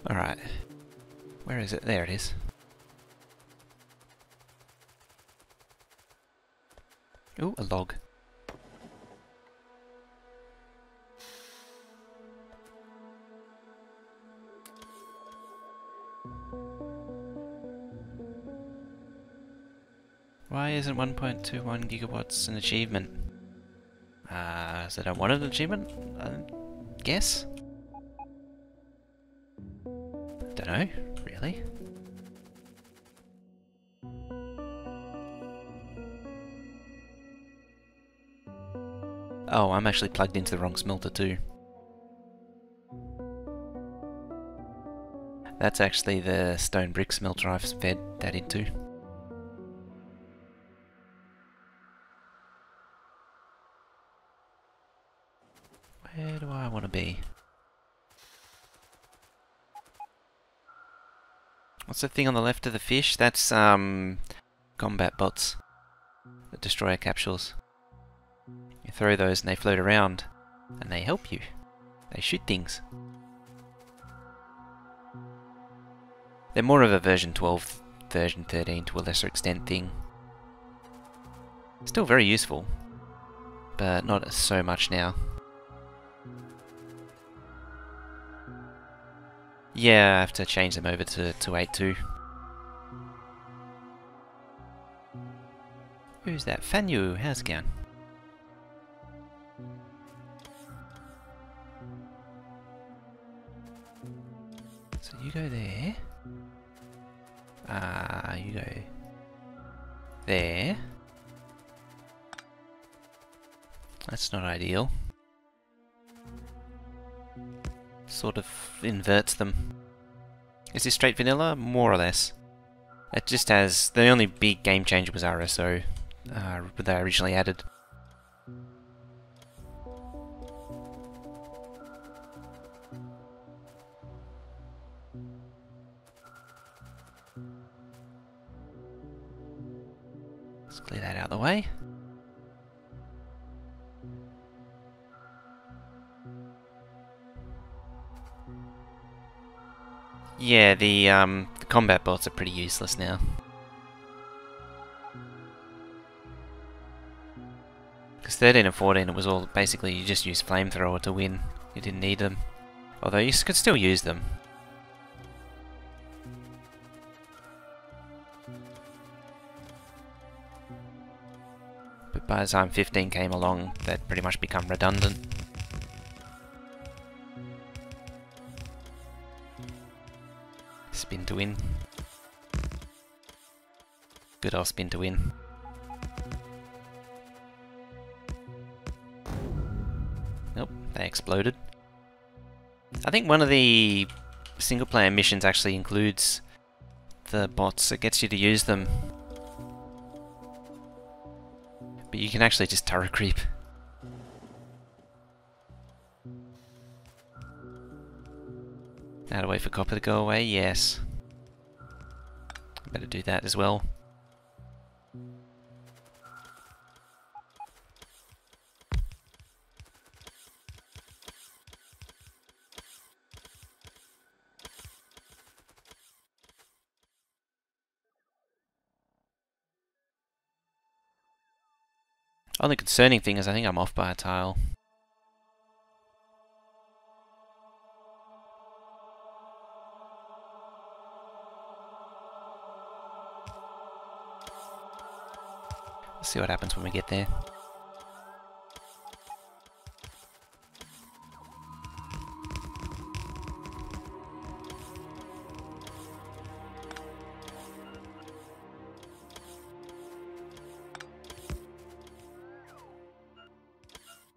Alright. Where is it? There it is. Ooh, a log. Why isn't 1.21 gigawatts an achievement? Is it I wanted an achievement? Guess? Don't know, really. Oh, I'm actually plugged into the wrong smelter too. That's actually the stone brick smelter I've fed that into. Where do I want to be? What's the thing on the left of the fish? That's combat bots that destroy capsules. You throw those and they float around and they help you. They shoot things. They're more of a version 12, version 13 to a lesser extent thing. Still very useful. but not so much now. Yeah, I have to change them over to 8.2. Who's that? Fanyu, how's it going? So you go there. You go there. That's not ideal. Sort of inverts them. Is this straight vanilla? More or less. It just has... the only big game changer was RSO that they originally added. Let's clear that out of the way. Yeah, the combat bots are pretty useless now. Because 13 and 14 it was all basically you just use flamethrower to win. You didn't need them. Although you could still use them. But by the time 15 came along, they'd pretty much become redundant. Spin to win. Good old spin to win. Nope, they exploded. I think one of the single player missions actually includes the bots. It gets you to use them. But you can actually just turret creep. Now to wait for copper to go away? Yes. Better do that as well. Only concerning thing is I think I'm off by a tile. Let's see what happens when we get there.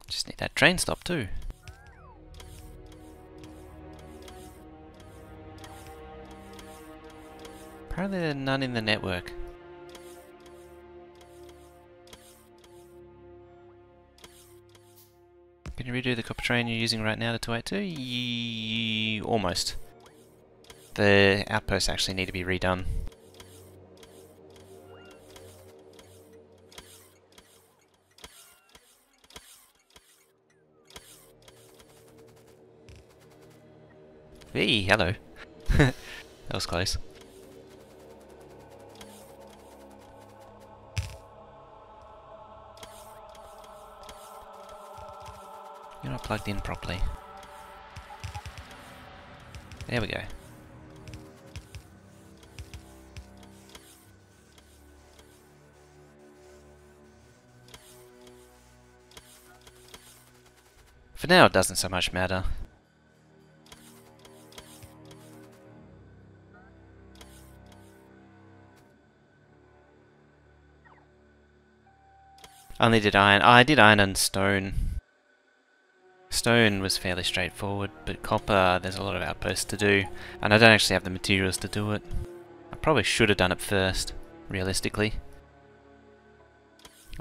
Just need that train stop too. Apparently there are none in the network. Can you redo the copper train you're using right now to 282? Almost. The outposts actually need to be redone. Hey, hello. That was close. You're not plugged in properly. There we go. For now it doesn't so much matter. Only did iron. I did iron and stone. Stone was fairly straightforward, but copper, there's a lot of outposts to do, and I don't actually have the materials to do it. I probably should have done it first, realistically.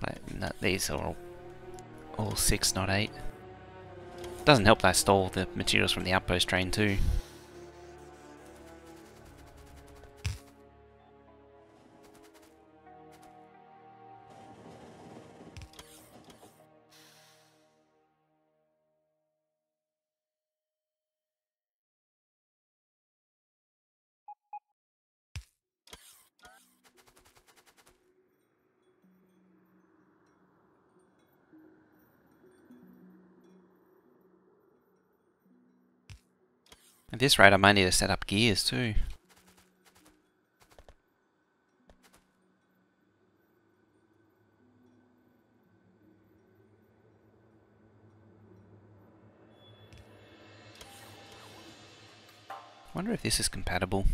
Like, no, these are all 6, not 8. Doesn't help that I stole the materials from the outpost train too. At this rate I might need to set up gears too. Wonder if this is compatible.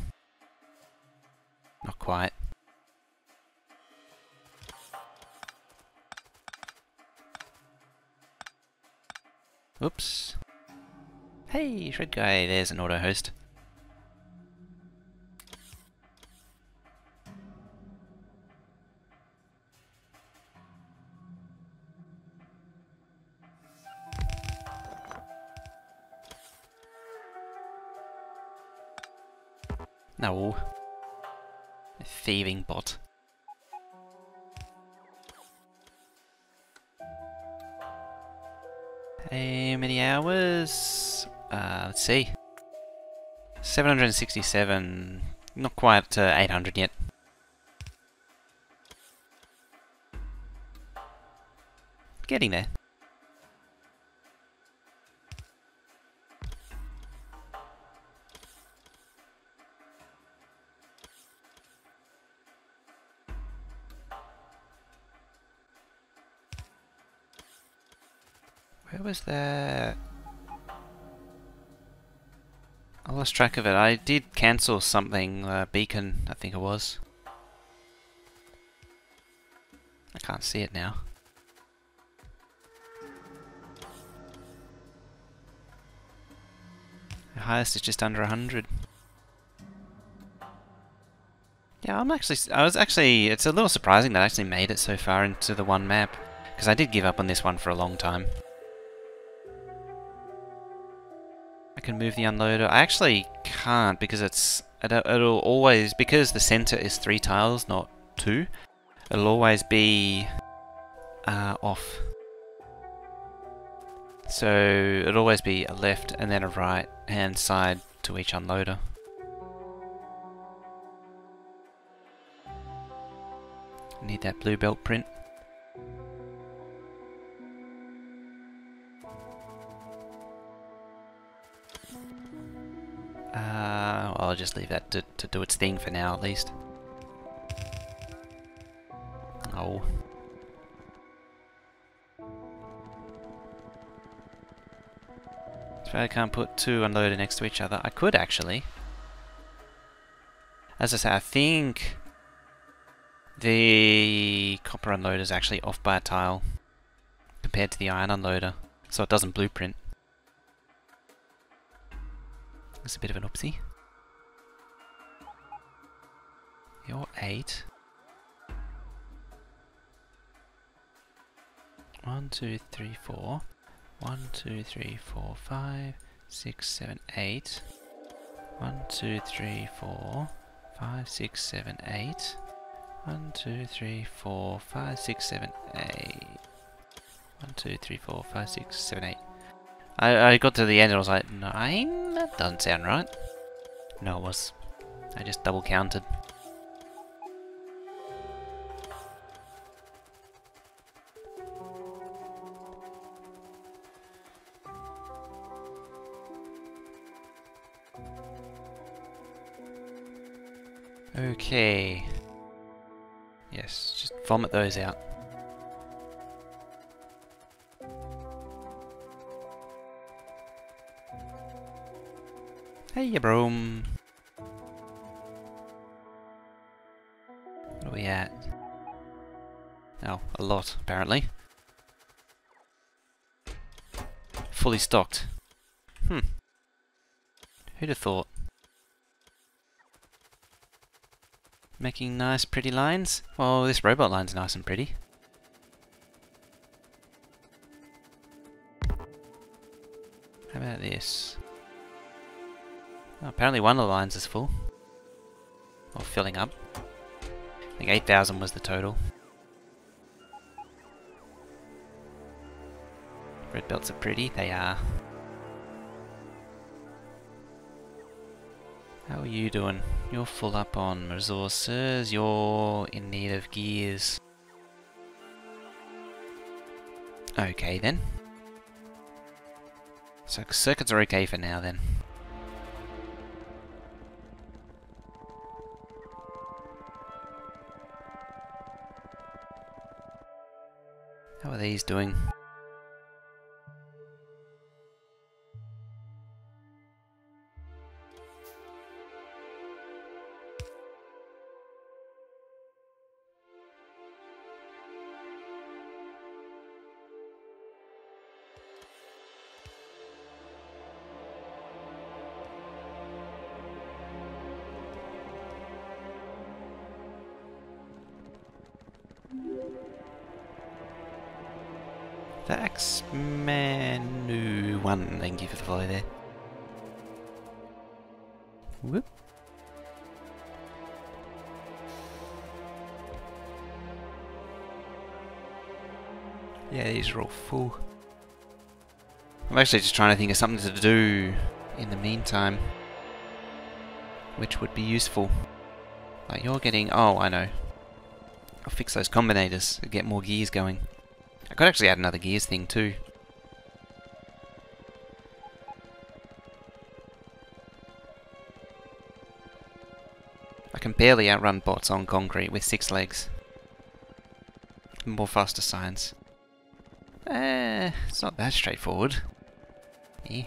Not quite. Oops. Hey, Shred Guy, there's an auto host. No. A thieving bot. How many hours? Let's see. 767. Not quite 800 yet. Getting there. Where was that? I lost track of it. I did cancel something, beacon, I think it was. I can't see it now. The highest is just under 100. Yeah, it's a little surprising that I actually made it so far into the one map. Because I did give up on this one for a long time. I can move the unloader. I actually can't because it'll always, because the center is 3 tiles, not 2, it'll always be off. So it'll always be a left and then a right hand side to each unloader. Need that blue belt print. I'll just leave that to do its thing for now, at least. Oh. So I can't put 2 unloaded next to each other. I could actually. As I say, I think the copper unloader is actually off by a tile compared to the iron unloader, so it doesn't blueprint. It's a bit of an oopsie. You're 8. 1, 2, 3, 4. 1, 2, 3, 4, 5, 6, 7, 8. 1, 2, 3, 4, 5, 6, 7, 8. 1, 2, 3, 4, 5, 6, 7, 8. 1, 2, 3, 4, 5, 6, 7, 8. I got to the end and I was like, 9? That doesn't sound right. No, it was. I just double counted. Okay. Yes, just vomit those out. Hey, ya broom. What are we at? Oh, a lot, apparently. Fully stocked. Who'd have thought? Making nice, pretty lines? Well, this robot line's nice and pretty. How about this? Oh, apparently one of the lines is full. Or filling up. I think 8,000 was the total. Red belts are pretty, they are. How are you doing? You're full up on resources, you're in need of gears. Okay then. So circuits are okay for now then. are these doing? Thanks, Manu. One, thank you for the follow there. Whoop. Yeah, these are all full. I'm actually just trying to think of something to do in the meantime, which would be useful. Like you're getting... Oh, I know. I'll fix those combinators and get more gears going. I could actually add another gears thing too. I can barely outrun bots on concrete with 6 legs. More faster science. It's not that straightforward. Eh.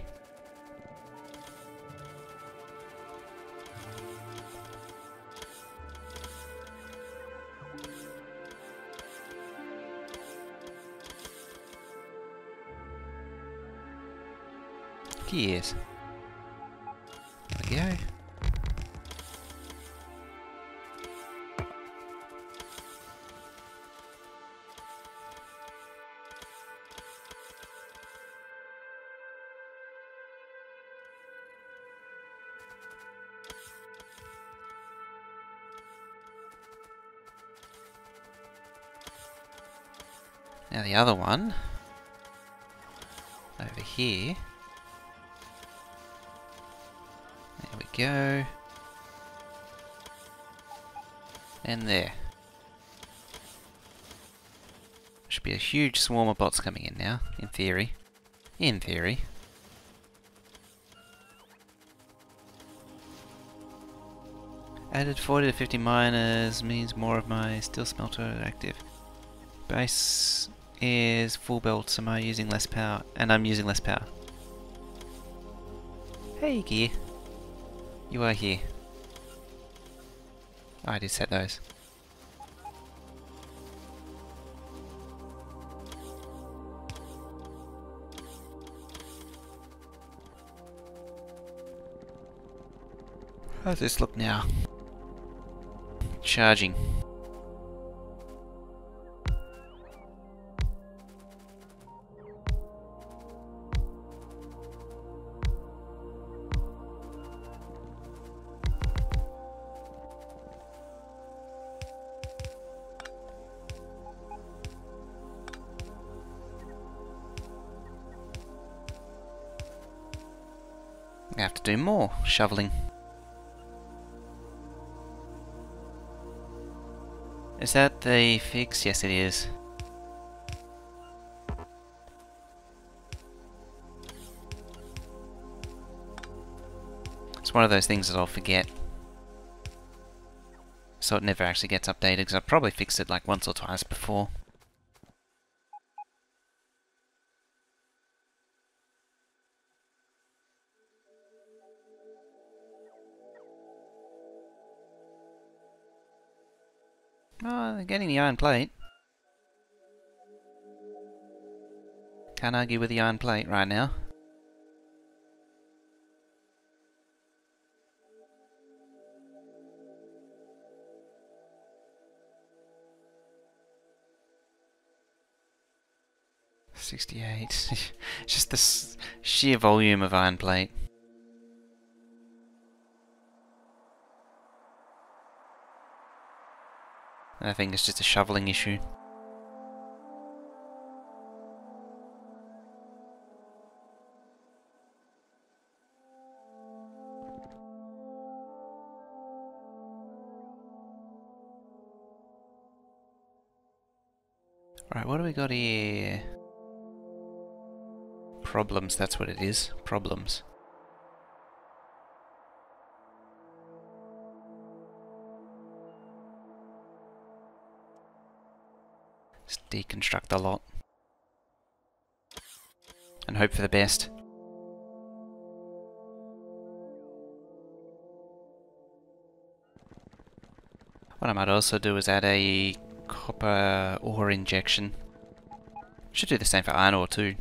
Gears. There we go. Now the other one, over here. There we go. And there. Should be a huge swarm of bots coming in now, in theory. In theory. Added 40 to 50 miners means more of my steel smelter active. Base is full belt, so am I using less power? And I'm using less power. Hey gear. You are here. Oh, I did set those. How's this look now? Charging. I have to do more shoveling. Is that the fix? Yes, it is. It's one of those things that I'll forget. So it never actually gets updated, because I've probably fixed it like once or twice before. Oh, they're getting the iron plate. Can't argue with the iron plate right now. $68. Just the sheer volume of iron plate. I think it's just a shoveling issue. Right, what do we got here? Problems, that's what it is. Problems. Just deconstruct a lot. and hope for the best. What I might also do is add a copper ore injection. Should do the same for iron ore too.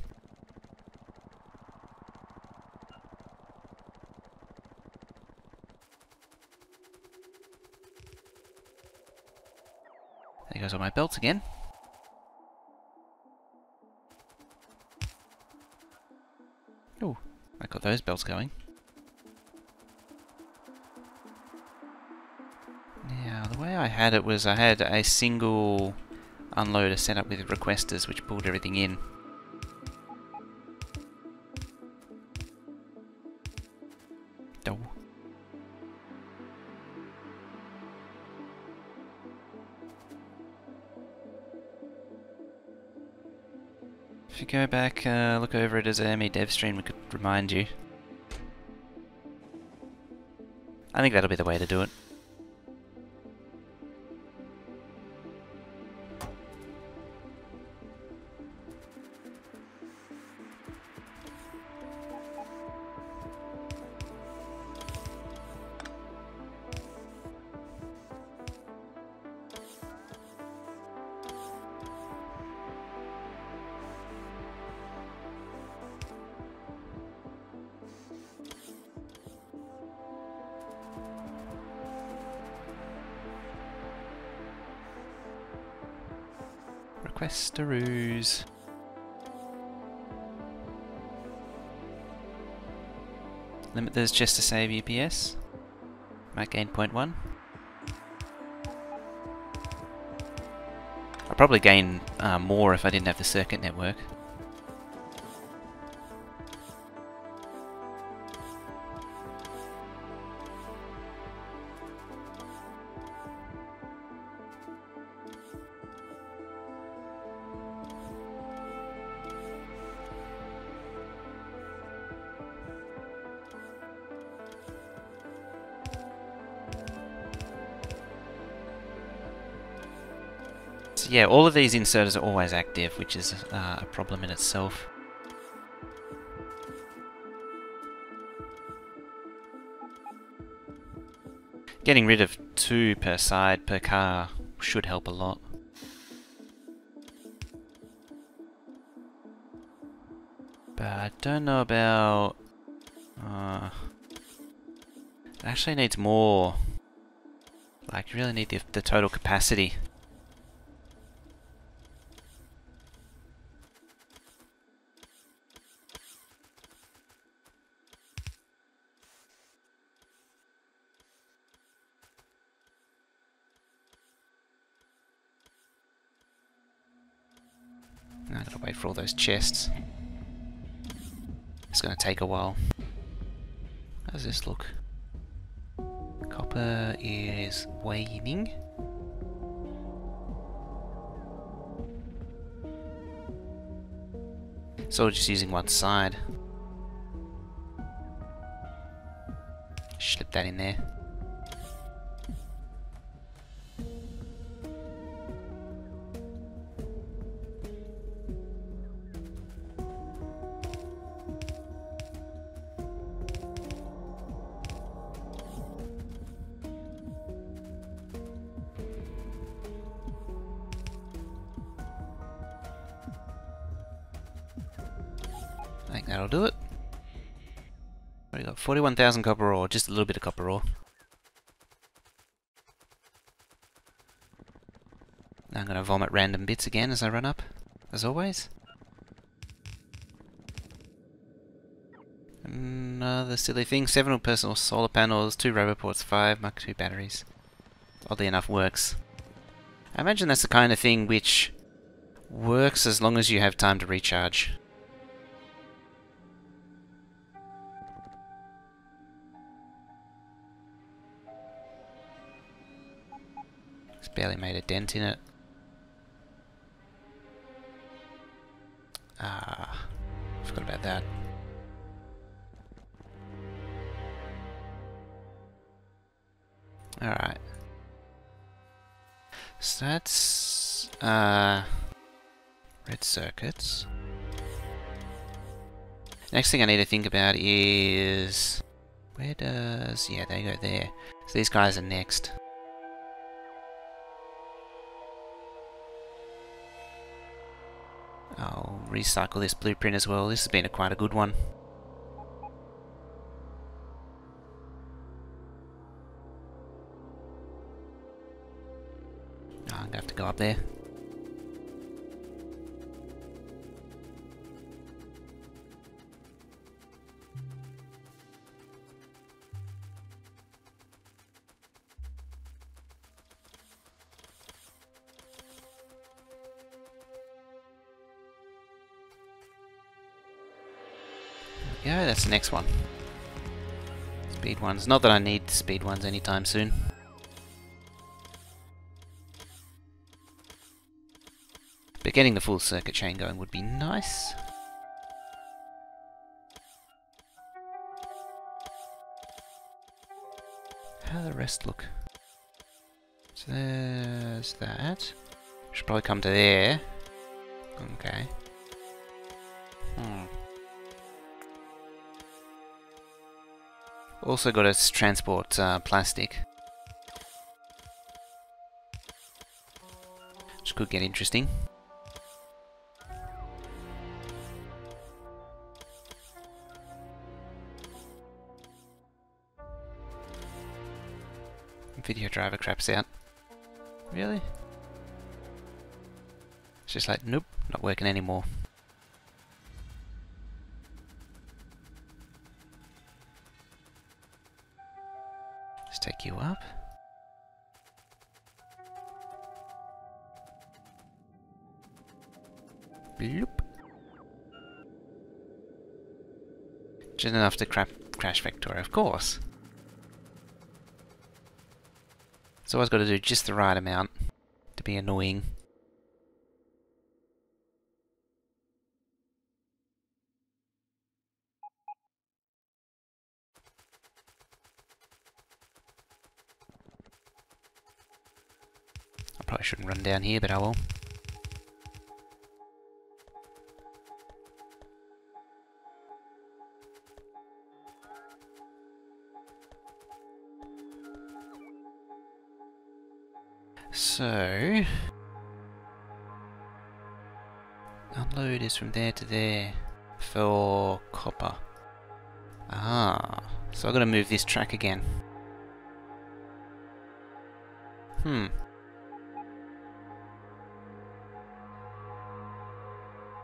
There goes all my belts again. Oh, I got those belts going. Now, the way I had it was I had a single unloader set up with requesters which pulled everything in. Oh. If you go back, look over it as a ME dev stream, we could remind you. I think that'll be the way to do it. Requesteroos. Limit those just to save UPS. Might gain 0.1. I'll probably gain more if I didn't have the circuit network. Yeah, all of these inserters are always active, which is a problem in itself. Getting rid of 2 per side per car should help a lot. But I don't know about... it actually needs more. Like, you really need the total capacity. I gotta wait for all those chests. It's gonna take a while. How does this look? Copper is waning. So just using one side. Slip that in there. I think that'll do it. We got 41,000 copper ore, just a little bit of copper ore. Now I'm going to vomit random bits again as I run up, as always. Another silly thing, 7 personal solar panels, 2 roboports, 5 Mark II batteries. Oddly enough works. I imagine that's the kind of thing which works as long as you have time to recharge. It's barely made a dent in it. Ah, forgot about that. Alright. So that's red circuits. Next thing I need to think about is... Where does... Yeah, they go there. So these guys are next. I'll recycle this blueprint as well. This has been quite a good one. Oh, I'm going to have to go up there. Yeah, that's the next one. Speed ones. Not that I need speed ones anytime soon. But getting the full circuit chain going would be nice. How do the rest look? So there's that. Should probably come to there. Okay. Also got to transport plastic. Which could get interesting. Video driver craps out. Really? It's just like, nope, not working anymore. Let's take you up. Bloop. Just enough to crash Factorio, of course. So always got to do just the right amount to be annoying. I probably shouldn't run down here, but I will. So, unload is from there to there for copper. Ah, so I've got to move this track again.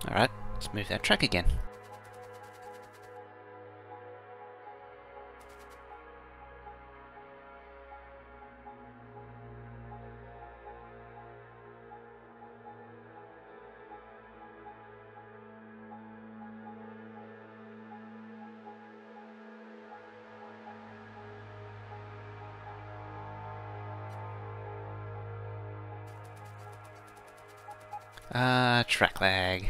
Alright, let's move that track again. Track lag.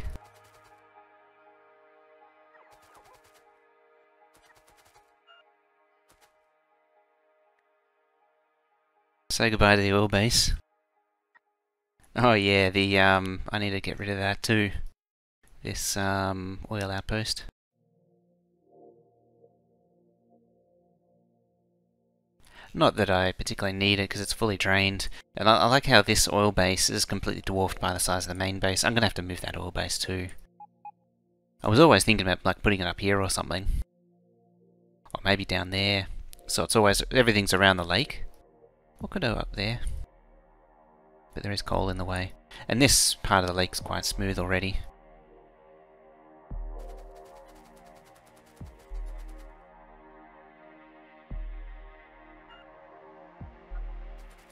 Say goodbye to the oil base. Oh yeah, the I need to get rid of that too. This oil outpost. Not that I particularly need it because it's fully drained. And I like how this oil base is completely dwarfed by the size of the main base. I'm going to have to move that oil base too. I was always thinking about like putting it up here or something. Or maybe down there. So it's always, everything's around the lake. What could go up there? But there is coal in the way. And this part of the lake's quite smooth already.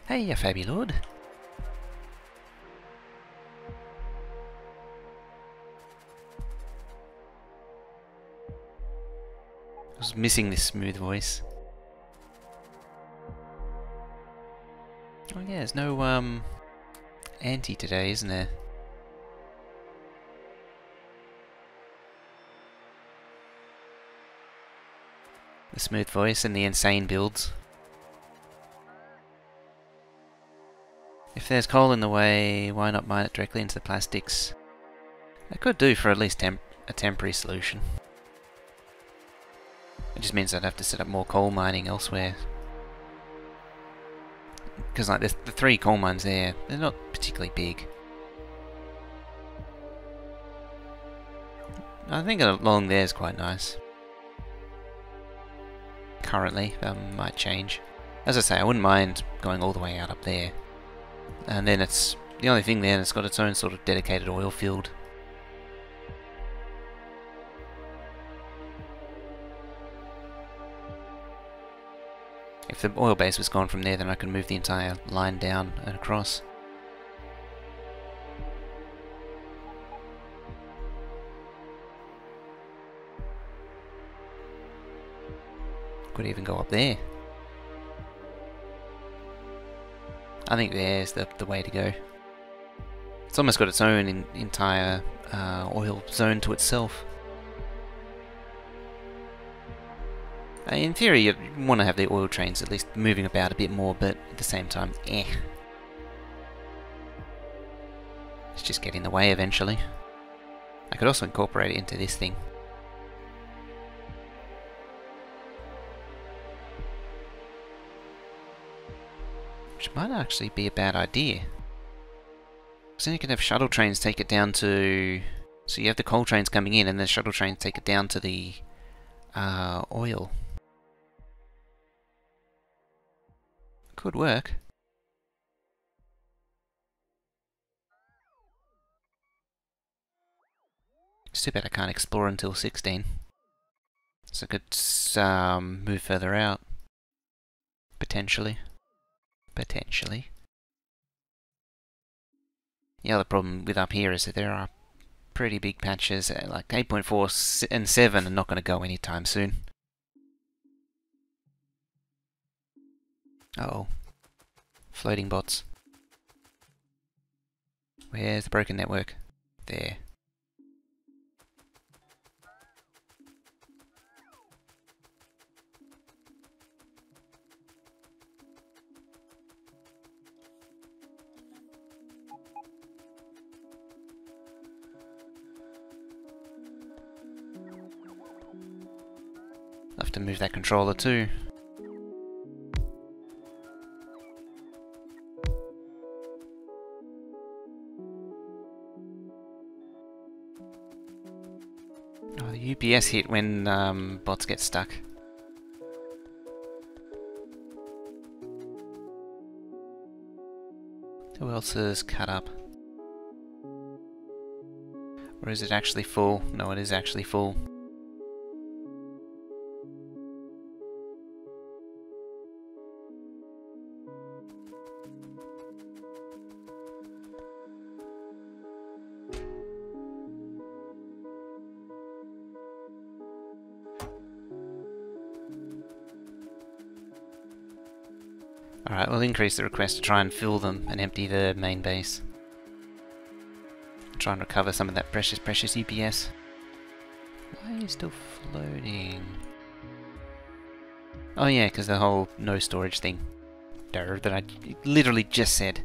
Hey, you Fabby Lord. I was missing this smooth voice. Oh yeah, there's no anti today, isn't there? The smooth voice and the insane builds. If there's coal in the way, why not mine it directly into the plastics? I could do for at least a temporary solution. just means I'd have to set up more coal mining elsewhere. Because like there's the 3 coal mines there, they're not particularly big. I think along there is quite nice. Currently, that might change. As I say, I wouldn't mind going all the way out up there. And then it's the only thing there, and it's got its own sort of dedicated oil field. If the oil base was gone from there, then I could move the entire line down and across. Could even go up there. I think there's the way to go. It's almost got its own entire oil zone to itself. In theory, you'd want to have the oil trains at least moving about a bit more, but at the same time, It's just get in the way eventually. I could also incorporate it into this thing. Which might actually be a bad idea. So then you can have shuttle trains take it down to... So you have the coal trains coming in, and then shuttle trains take it down to the oil. Could work. It's too bad I can't explore until 16. So I could move further out. Potentially. Potentially. The other problem with up here is that there are pretty big patches, like 8.4 and 7 are not going to go anytime soon. Uh-oh. Floating bots. Where's the broken network? There. I'll have to move that controller too. Oh, the UPS hit when bots get stuck. Who else is cut up? Or is it actually full? No, it is actually full. Alright, we'll increase the request to try and fill them and empty the main base. Try and recover some of that precious UPS. Why are you still floating? Oh yeah, because the whole no storage thing. That I literally just said.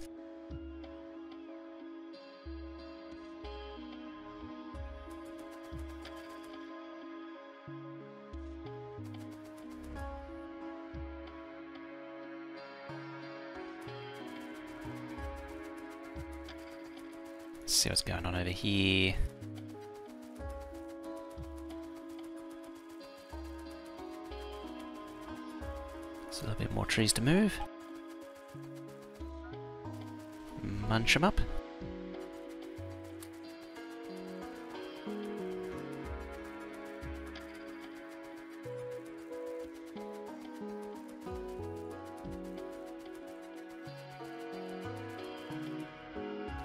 Let's see what's going on over here. There's a little bit more trees to move. Munch them up.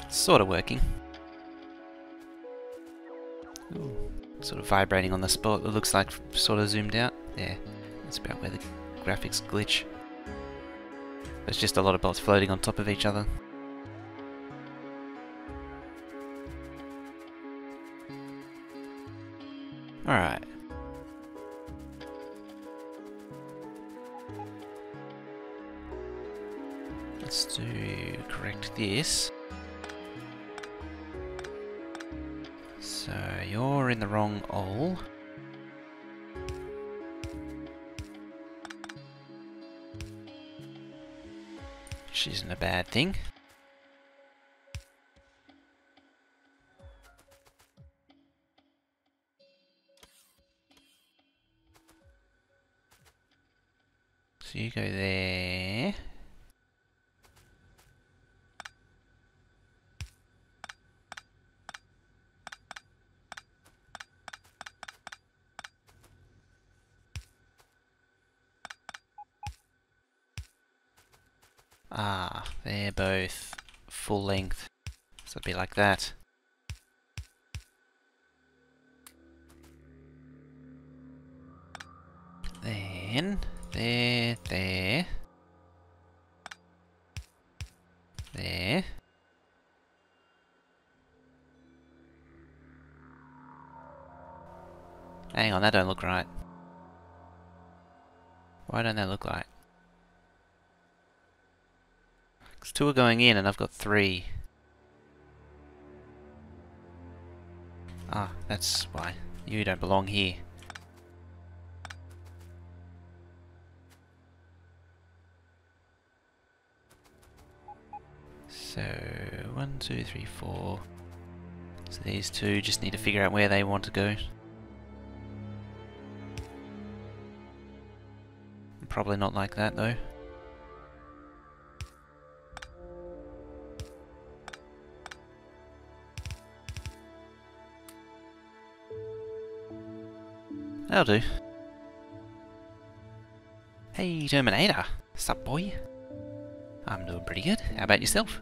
Sort of working. Ooh, sort of vibrating on the spot. It looks like sort of zoomed out. Yeah, that's about where the graphics glitch. There's just a lot of bots floating on top of each other. Alright. Let's correct this. So you're in the wrong hole. which isn't a bad thing. So you go there. Ah, they're both full length. So it'll be like that. Then, there. Hang on, that don't look right. Why don't they look right? 'Cause 2 are going in and I've got 3. Ah, that's why. You don't belong here. So, 1, 2, 3, 4. So these 2 just need to figure out where they want to go. Probably not like that though. That'll do. Hey Terminator, sup boy? I'm doing pretty good. How about yourself?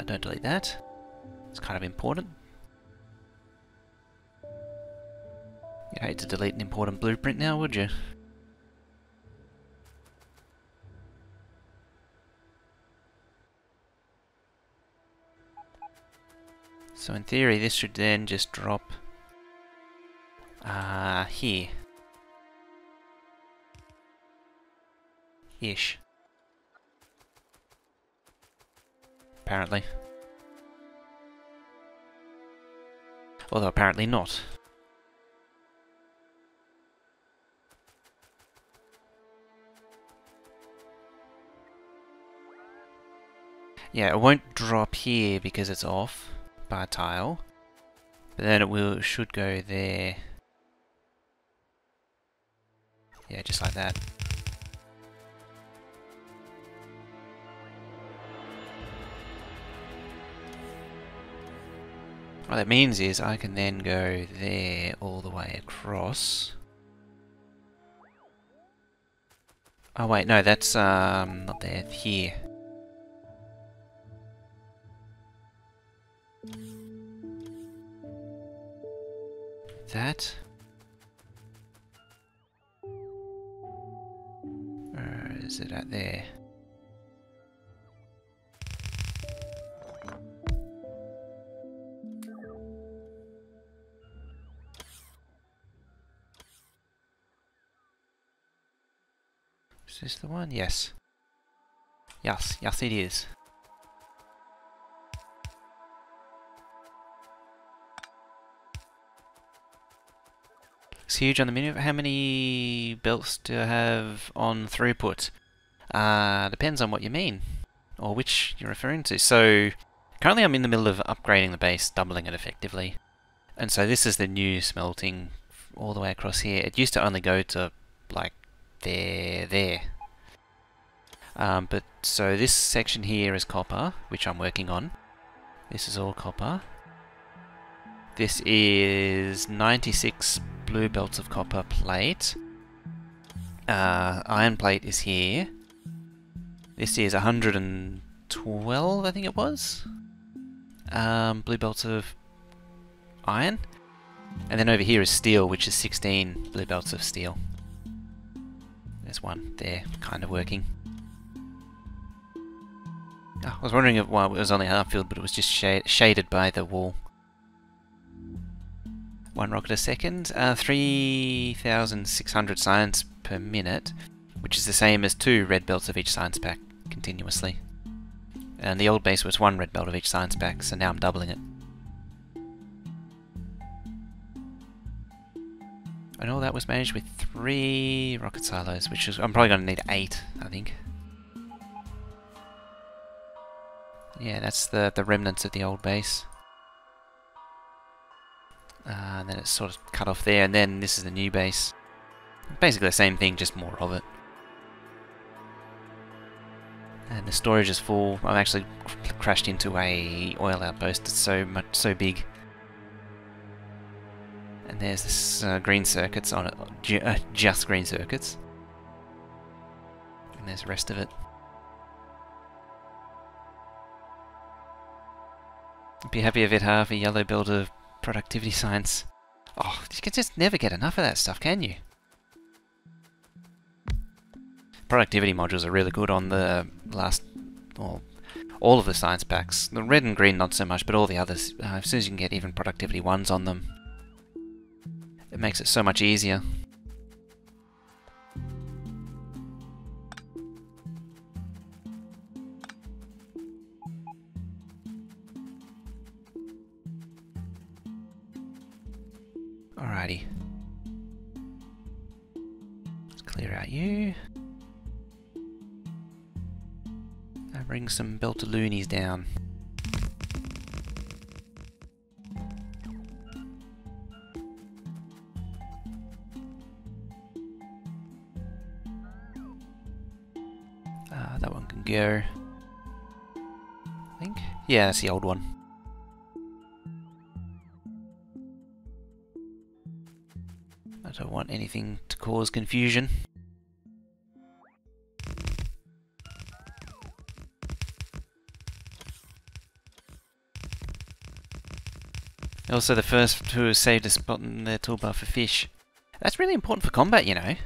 Don't delete that. It's kind of important. You'd hate to delete an important blueprint now, would you? So in theory this should then just drop here. Ish. Apparently. Although apparently not. Yeah, it won't drop here because it's off by a tile. But then it should go there. Yeah, just like that. What that means is I can then go there all the way across. Oh wait, no, that's not there, here. That. Or is it out there? Is this the one? Yes. Yes, yes it is. It's huge on the menu. How many belts do I have on throughput? Depends on what you mean, or which you're referring to. So, currently I'm in the middle of upgrading the base, doubling it effectively. And so this is the new smelting all the way across here. It used to only go to, like, there. But so this section here is copper, which I'm working on. This is all copper. This is 96 blue belts of copper plate. Iron plate is here. This is 112, I think it was. Blue belts of iron. And then over here is steel, which is 16 blue belts of steel. There's one there, kind of working. Oh, I was wondering if, well, it was only half filled, but it was just shaded by the wall. 1 rocket a second, 3,600 science per minute, which is the same as 2 red belts of each science pack continuously. And the old base was 1 red belt of each science pack, so now I'm doubling it. And all that was managed with 3 rocket silos, which is, I'm probably going to need 8, I think. Yeah, that's the remnants of the old base. And then it's sort of cut off there, and then this is the new base. Basically the same thing, just more of it. And the storage is full. I've actually crashed into a oil outpost. It's so big. And there's this green circuits on it, just green circuits. And there's the rest of it. I'd be happy if it half a yellow belt of productivity science. Oh, you can just never get enough of that stuff, can you? Productivity modules are really good on the last, well, all of the science packs. The red and green not so much, but all the others, as soon as you can get even productivity 1s on them, it makes it so much easier. Alrighty. Let's clear out you. And bring some Beltaloonies down. That one can go. I think. Yeah, that's the old one. I don't want anything to cause confusion. Also, the first who has saved a spot in their toolbar for fish. That's really important for combat, you know.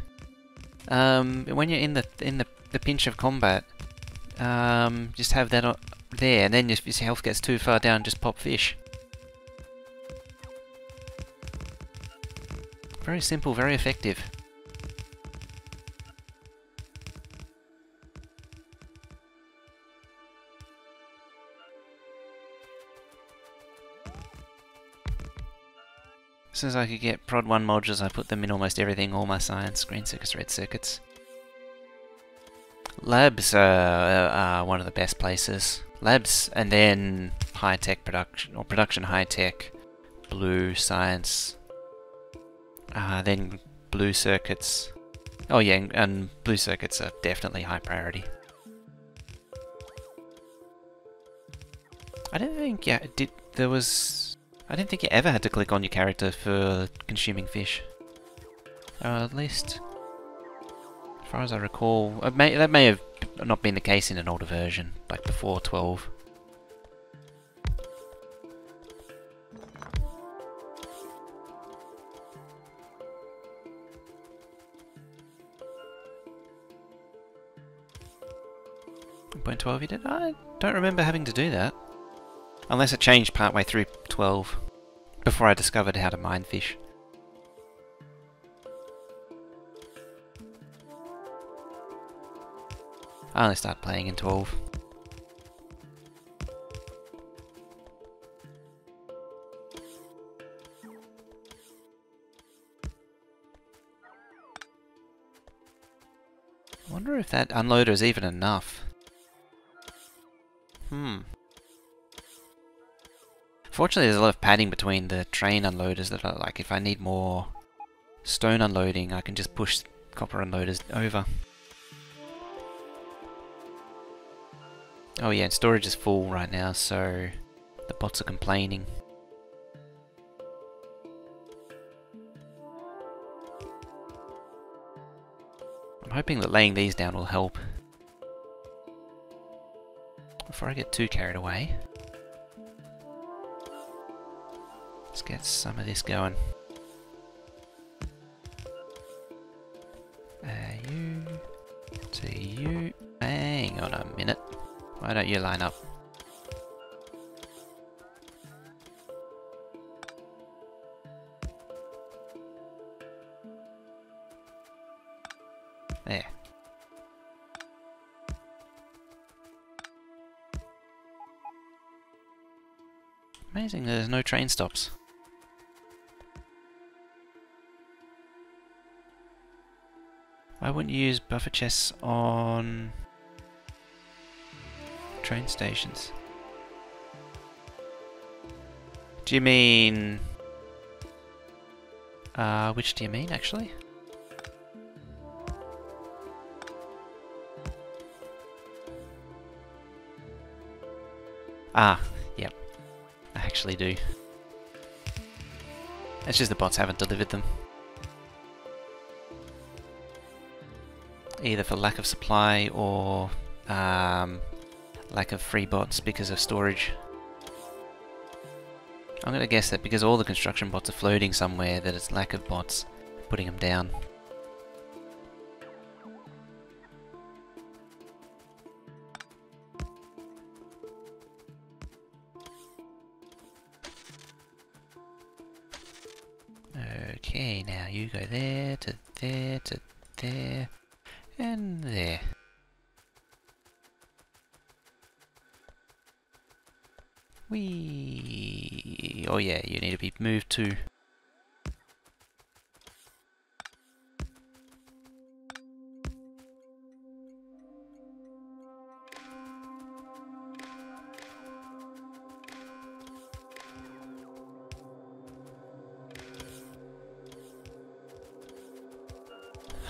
When you're in the pinch of combat, just have that there, and then if your health gets too far down, just pop fish. Very simple, very effective. As soon as I could get prod 1 modules, I put them in almost everything, all my science, green circuits, red circuits. Labs are one of the best places. Labs, and then high-tech production, or production high-tech, blue science, then blue circuits. Oh yeah, and blue circuits are definitely high priority. I don't think, I didn't think you ever had to click on your character for consuming fish. At least, as far as I recall, that may have not been the case in an older version, like before 12. Point 12 you did? I don't remember having to do that. Unless it changed partway through 12, before I discovered how to mine fish. I only started playing in 12. I wonder if that unloader is even enough. Fortunately, there's a lot of padding between the train unloaders that are like, if I need more stone unloading, I can just push copper unloaders over. Oh yeah, and storage is full right now, so the bots are complaining. I'm hoping that laying these down will help. Before I get too carried away. Let's get some of this going. You to you. Hang on a minute. Why don't you line up? There. Amazing, there's no train stops. I wouldn't use buffer chests on train stations. Do you mean... which do you mean, actually? Ah, yep. I actually do. It's just the bots haven't delivered them. Either for lack of supply or lack of free bots because of storage. I'm gonna guess that because all the construction bots are floating somewhere, that it's lack of bots putting them down. Okay, now you go there, to there, to there, and there. Whee! Oh yeah, you need to be moved too.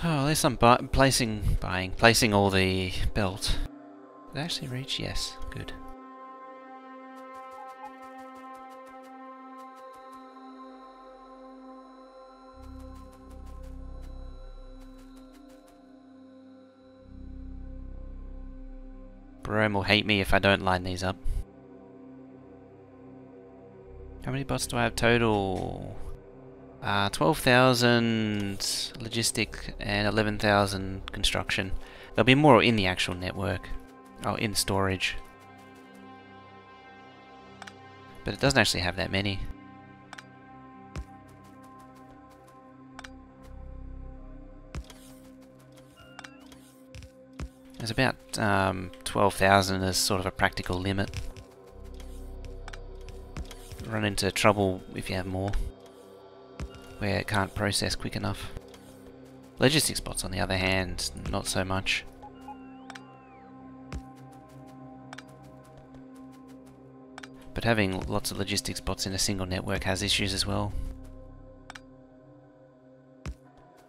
Oh, at least I'm placing all the belt. Did I actually reach? Yes, good. Rome will hate me if I don't line these up. How many bots do I have total? 12,000 logistic and 11,000 construction. There'll be more in the actual network. Oh, in storage. But it doesn't actually have that many. There's about 12,000 as sort of a practical limit. Run into trouble if you have more, where it can't process quick enough. Logistics bots, on the other hand, not so much. But having lots of logistics bots in a single network has issues as well. There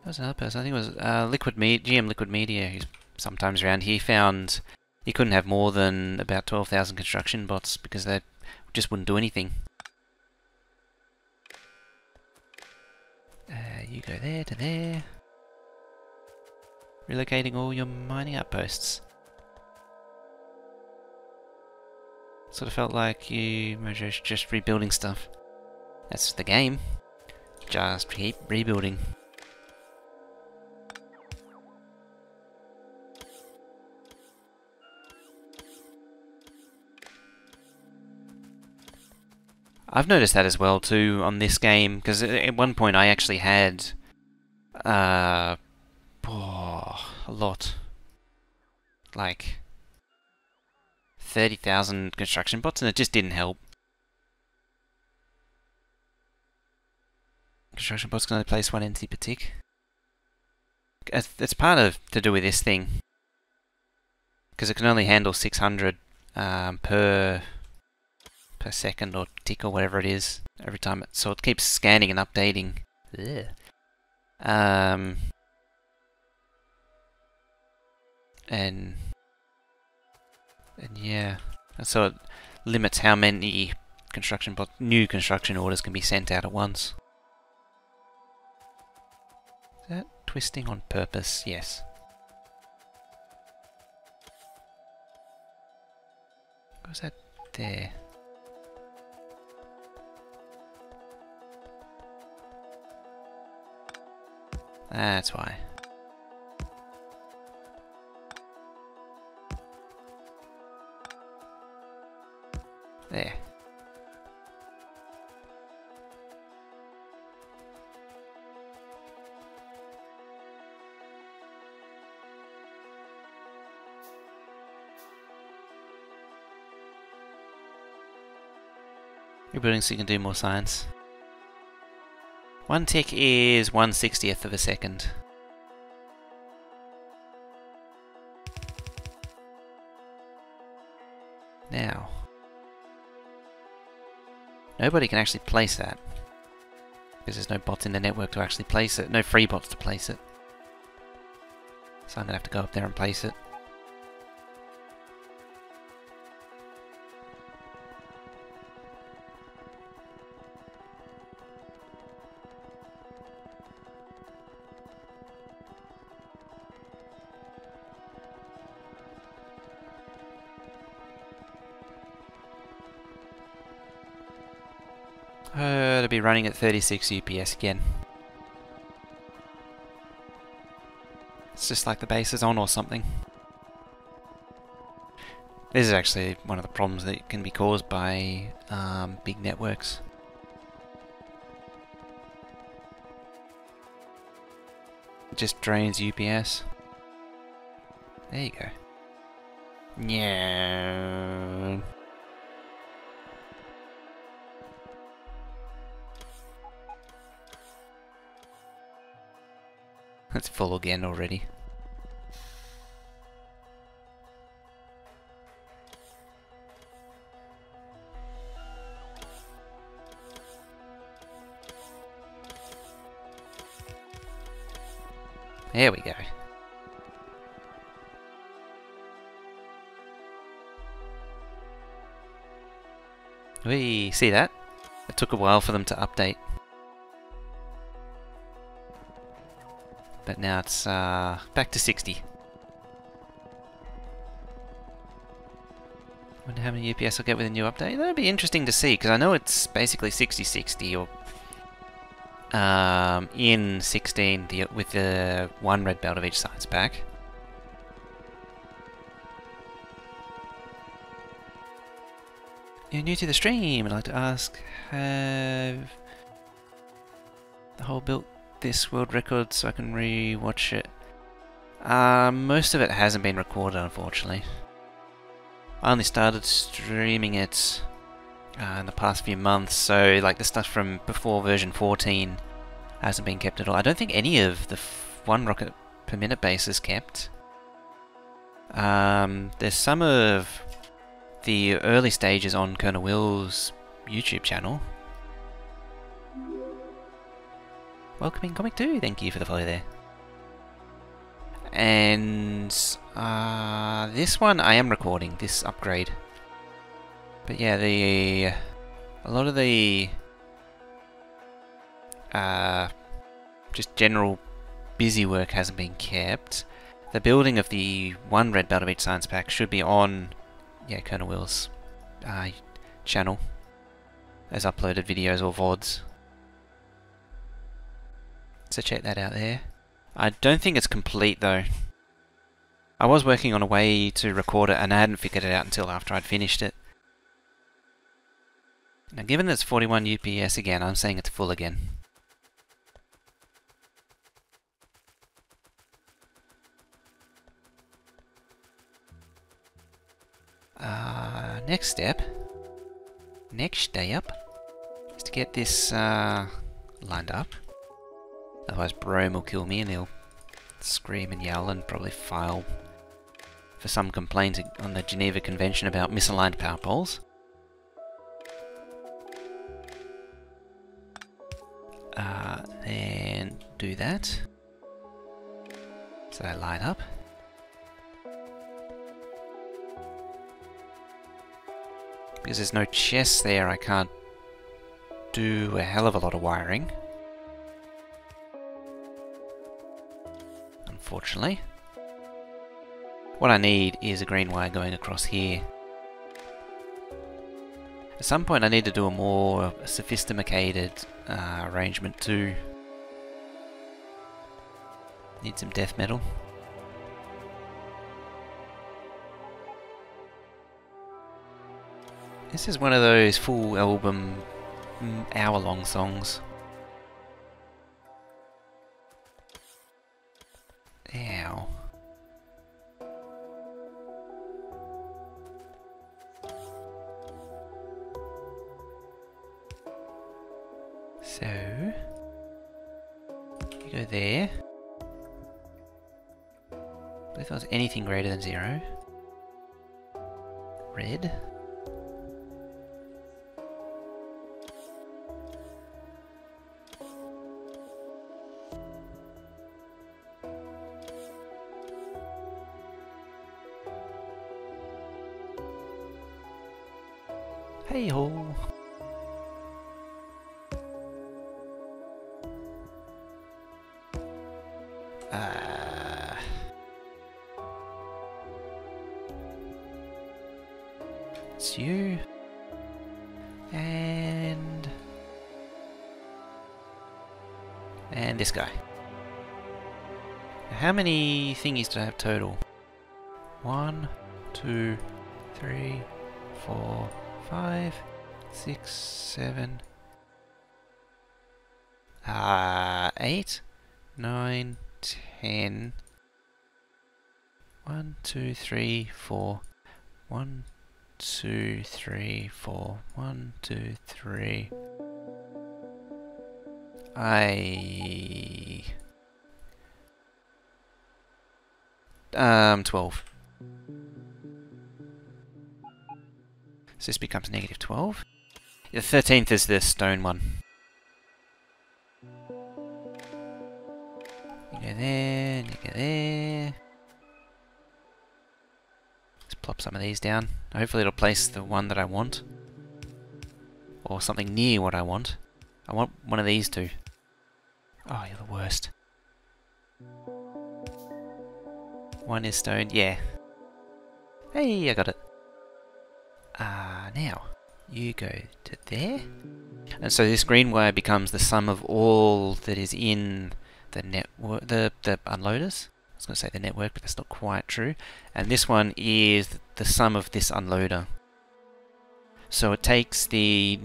was another person, I think it was GM Liquid Media, who's sometimes around here, found you couldn't have more than about 12,000 construction bots because they just wouldn't do anything. You go there to there. Relocating all your mining outposts. Sort of felt like you were just rebuilding stuff. That's the game. Just keep rebuilding. I've noticed that as well too on this game, because at one point I actually had a lot, like 30,000 construction bots, and it just didn't help. Construction bots can only place one entity per tick. It's part of to do with this thing, because it can only handle 600 per second or tick or whatever it is every time, so it keeps scanning and updating. And yeah, so it limits how many new construction orders can be sent out at once. Is that twisting on purpose? Yes. What was that there? That's why. There. Rebuilding so you can do more science. 1 tick is 1/60th of a second. How? Nobody can actually place that. Because there's no bots in the network to actually place it. No free bots to place it. So I'm going to have to go up there and place it. To be running at 36 UPS again. It's just like the base is on or something. This is actually one of the problems that can be caused by big networks. It just drains UPS. There you go. Yeah. It's full again already. There we go. We see that? It took a while for them to update. But now it's back to 60. Wonder how many UPS I'll get with a new update. That'd be interesting to see, because I know it's basically 60-60 or in 16 with the one red belt of each science pack. You're new to the stream, I'd like to ask, have the whole built this world record so I can re-watch it? Most of it hasn't been recorded, unfortunately. I only started streaming it in the past few months, so like the stuff from before version 14 hasn't been kept at all. I don't think any of the 1 rocket per minute base is kept. There's some of the early stages on Colonel Will's YouTube channel. Welcoming Comic 2, thank you for the follow there. And this one I am recording, this upgrade. But yeah, a lot of the just general busy work hasn't been kept. The building of the 1 red belt of each science pack should be on Colonel Will's channel as uploaded videos or VODs. So check that out there. I don't think it's complete though. I was working on a way to record it and I hadn't figured it out until after I'd finished it. Now given that it's 41 UPS again, I'm saying it's full again. Next step, next day up, is to get this lined up. Otherwise Brome will kill me and he'll scream and yell and probably file for some complaint on the Geneva Convention about misaligned power poles. Then do that. So they line up. Because there's no chest there, I can't do a hell of a lot of wiring. Unfortunately. What I need is a green wire going across here. At some point I need to do a more sophisticated arrangement too. Need some death metal. This is one of those full album hour-long songs. Ow. So, you go there. But if there was anything greater than 0. Red. Hey ho! It's you. And this guy. How many thingies do I have total? 1, 2, 3, 4, 5, 6, 7, 8, 9, 10. 1, 2, 3, 4. 1, 2, 3, 4. 1, 2, 3. 12. So this becomes negative 12. The 13th is the stone one. You go there, and you go there. Let's plop some of these down. Hopefully it'll place the one that I want. Or something near what I want. I want one of these two. Oh, you're the worst. One is stone, yeah. Hey, I got it. Now, you go to there. And so this green wire becomes the sum of all that is in the network, the unloaders. I was going to say the network, but that's not quite true. And this one is the sum of this unloader. So it takes the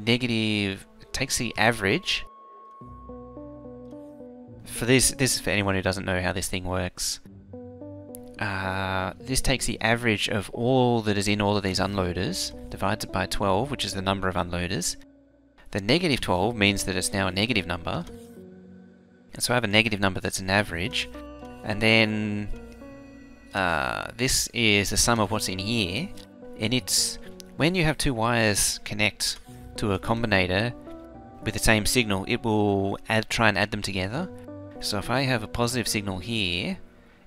average. For this is for anyone who doesn't know how this thing works. This takes the average of all that is in all of these unloaders, divides it by 12, which is the number of unloaders. The negative 12 means that it's now a negative number. And so I have a negative number that's an average. And then this is the sum of what's in here. And it's when you have two wires connect to a combinator with the same signal, it will try and add them together. So if I have a positive signal here,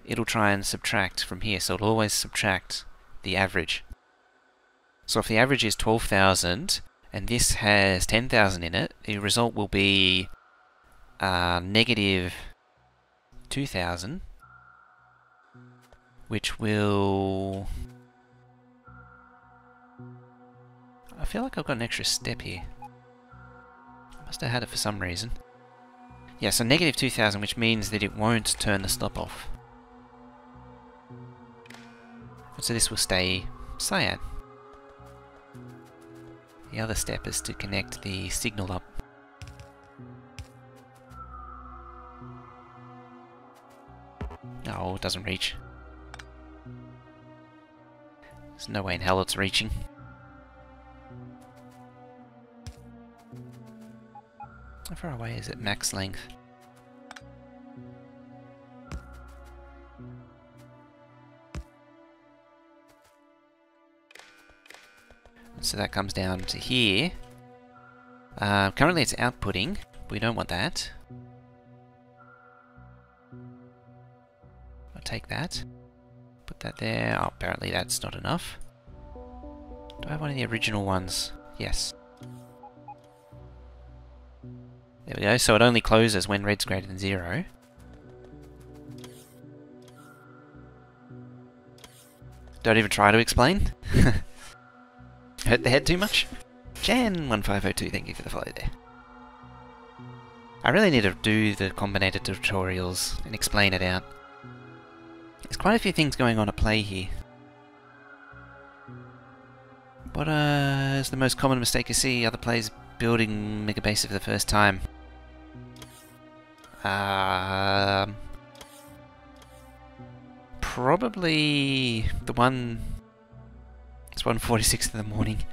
it'll try and subtract from here, so it'll always subtract the average. So if the average is 12,000 and this has 10,000 in it, the result will be negative 2,000, which will... I feel like I've got an extra step here. I must have had it for some reason. Yeah, so negative 2,000, which means that it won't turn the stop off. So this will stay cyan. The other step is to connect the signal up. No, it doesn't reach. There's no way in hell it's reaching. How far away is it max length? So that comes down to here. Currently it's outputting, but we don't want that. I'll take that. Put that there. Oh, apparently that's not enough. Do I have one of the original ones? Yes. There we go. So it only closes when red's greater than 0. Don't even try to explain. Hurt the head too much? Jan1502, thank you for the follow there. I really need to do the combinator tutorials and explain it out. There's quite a few things going on at play here. What is the most common mistake you see other players building Megabase for the first time? Probably the one... It's 1:46 in the morning.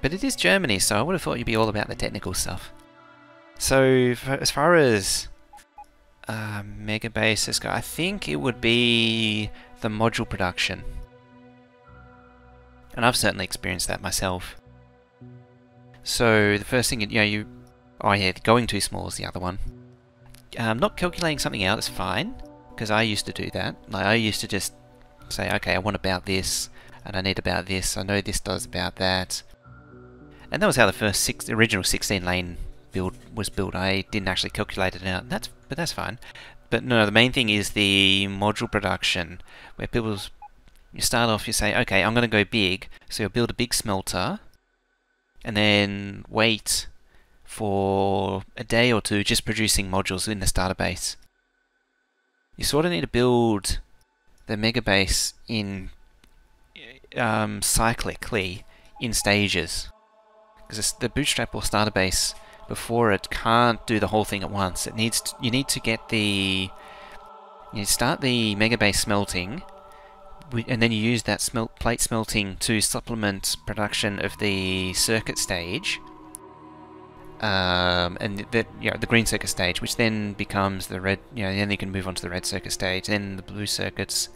But it is Germany, so I would have thought you'd be all about the technical stuff. So, as far as Megabase, I think it would be the module production. And I've certainly experienced that myself. So, the first thing, oh yeah, going too small is the other one. Not calculating something out is fine, because I used to do that. Like, I used to just say, okay, I want about this, and I need about this, I know this does about that. And that was how the original 16 lane build was built. I didn't actually calculate it out. But that's fine. But no, the main thing is the module production, where you start off, you say, okay, I'm going to go big, so you'll build a big smelter, and then wait for a day or two just producing modules in the starter base. You sort of need to build the mega base in cyclically in stages, because the bootstrap or starter base before it can't do the whole thing at once. You need to start the mega base smelting, and then you use that plate smelting to supplement production of the circuit stage, and the green circuit stage, which then becomes the red. Then you can move on to the red circuit stage, then the blue circuits,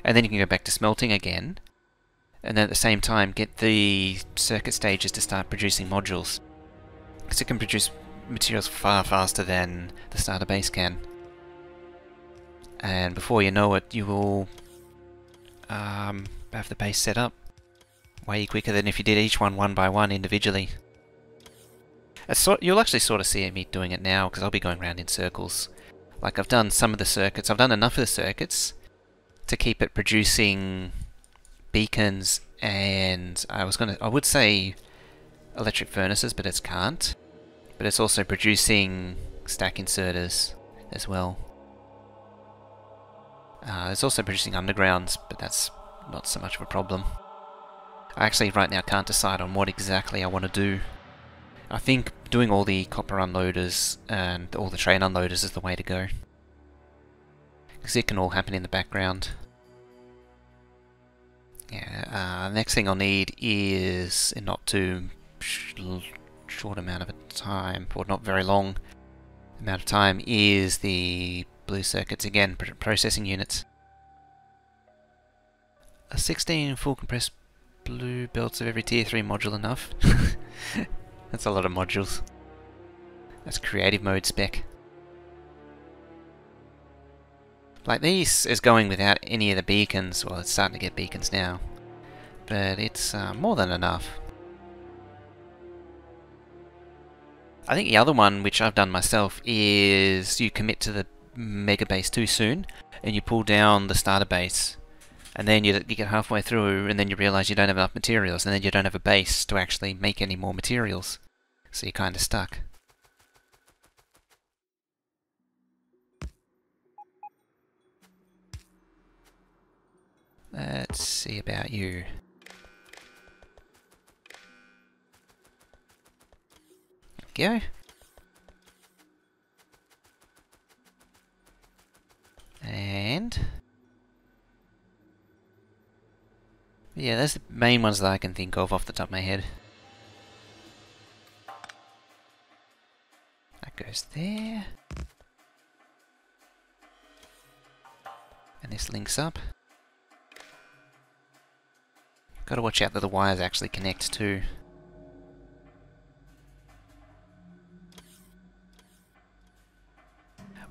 and then you can go back to smelting again. And then at the same time, get the circuit stages to start producing modules, because it can produce materials far faster than the starter base can. And before you know it, you will have the base set up way quicker than if you did each one by one individually. You'll actually sort of see me doing it now, because I'll be going around in circles. Like, I've done some of the circuits, I've done enough of the circuits to keep it producing beacons, and I would say electric furnaces, but it can't. But it's also producing stack inserters as well. It's also producing undergrounds, but that's not so much of a problem. I actually right now can't decide on what exactly I want to do. I think doing all the copper unloaders and all the train unloaders is the way to go, because it can all happen in the background. Yeah, next thing I'll need is, in not too short amount of time, or not very long amount of time, is the blue circuits again, processing units. A 16 full compressed blue belts of every tier 3 module enough? That's a lot of modules. That's creative mode spec. Like, these is going without any of the beacons. Well, it's starting to get beacons now, but it's more than enough. I think the other one, which I've done myself, is you commit to the mega base too soon, and you pull down the starter base, and then you get halfway through, and then you realise you don't have enough materials, and then you don't have a base to actually make any more materials, so you're kind of stuck. Let's see about you. Go. And yeah, that's the main ones that I can think of off the top of my head. That goes there. And this links up. Gotta watch out that the wires actually connect too.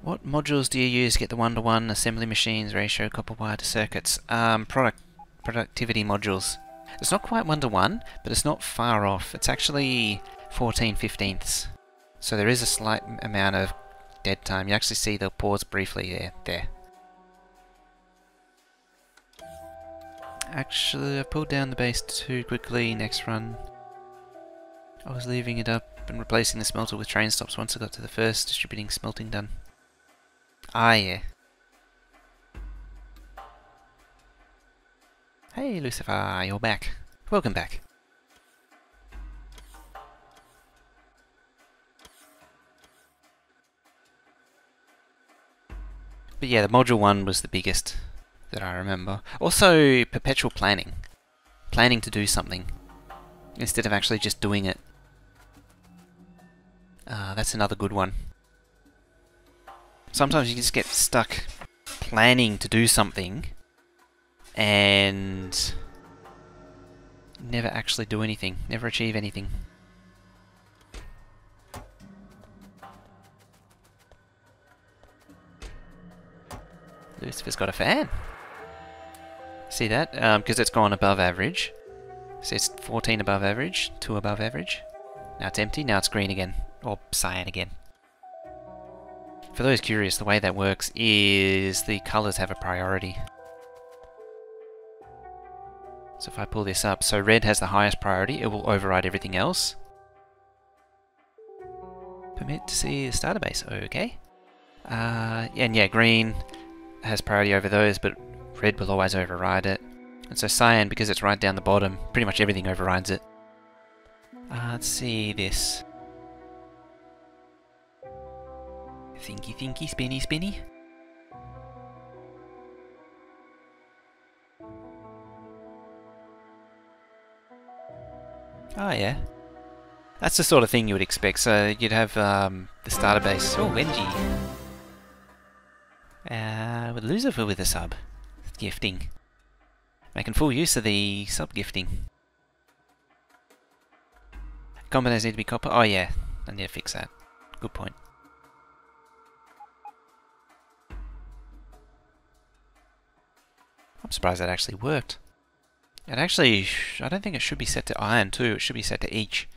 What modules do you use to get the 1-to-1 assembly machines ratio copper wire to circuits? Productivity modules. It's not quite 1-to-1, but it's not far off. It's actually 14/15ths. So there is a slight amount of dead time. You actually see the pause briefly there. Actually, I pulled down the base too quickly next run. I was leaving it up and replacing the smelter with train stops once I got to the first distributing smelting done. Ah, yeah. Hey, Lucifer, you're back. Welcome back. But yeah, the module 1 was the biggest that I remember. Also, perpetual planning. Planning to do something, instead of actually just doing it. That's another good one. Sometimes you just get stuck planning to do something and never actually do anything, never achieve anything. Lucifer's got a fan. See that? Because it's gone above average. So it's 14 above average, 2 above average. Now it's empty, now it's green again. Or cyan again. For those curious, the way that works is the colours have a priority. So if I pull this up, so red has the highest priority, it will override everything else. Permit to see the starter base, okay. And yeah, green has priority over those, but red will always override it. And so cyan, because it's right down the bottom, pretty much everything overrides it. Let's see this. Thinky thinky, spinny spinny. Oh yeah. That's the sort of thing you would expect. So you'd have the starter base. Oh, Wenji. Would Lucifer with a sub. Gifting. Making full use of the sub gifting. Combiners need to be copper. Oh yeah, I need to fix that. Good point. I'm surprised that actually worked. It actually, I don't think it should be set to iron too. It should be set to each.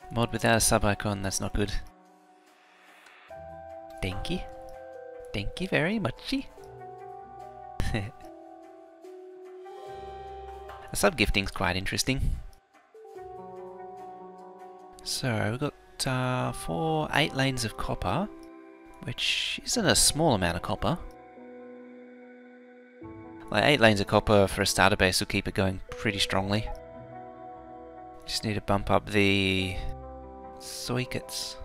Mod without a sub icon, that's not good. Thank you. Thank you very much. The sub gifting's quite interesting. So we've got 8 lanes of copper, which isn't a small amount of copper. Like 8 lanes of copper for a starter base will keep it going pretty strongly. Just need to bump up the circuits.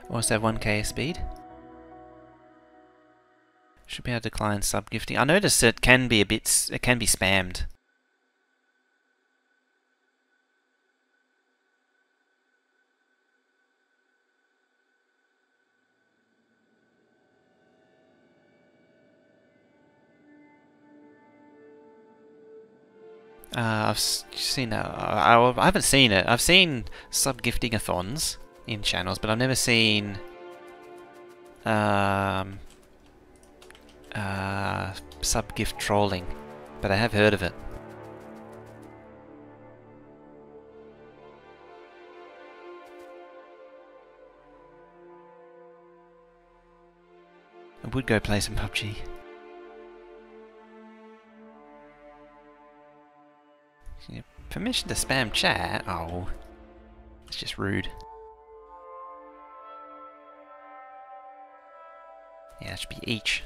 Also have 1k speed. Should be able to decline sub gifting. I noticed it can be it can be spammed. I've seen that. I haven't seen it. I've seen sub gifting-a-thons in channels, but I've never seen sub gift trolling. But I have heard of it. I would go play some PUBG. Permission to spam chat? Oh, it's just rude. Yeah, it should be each.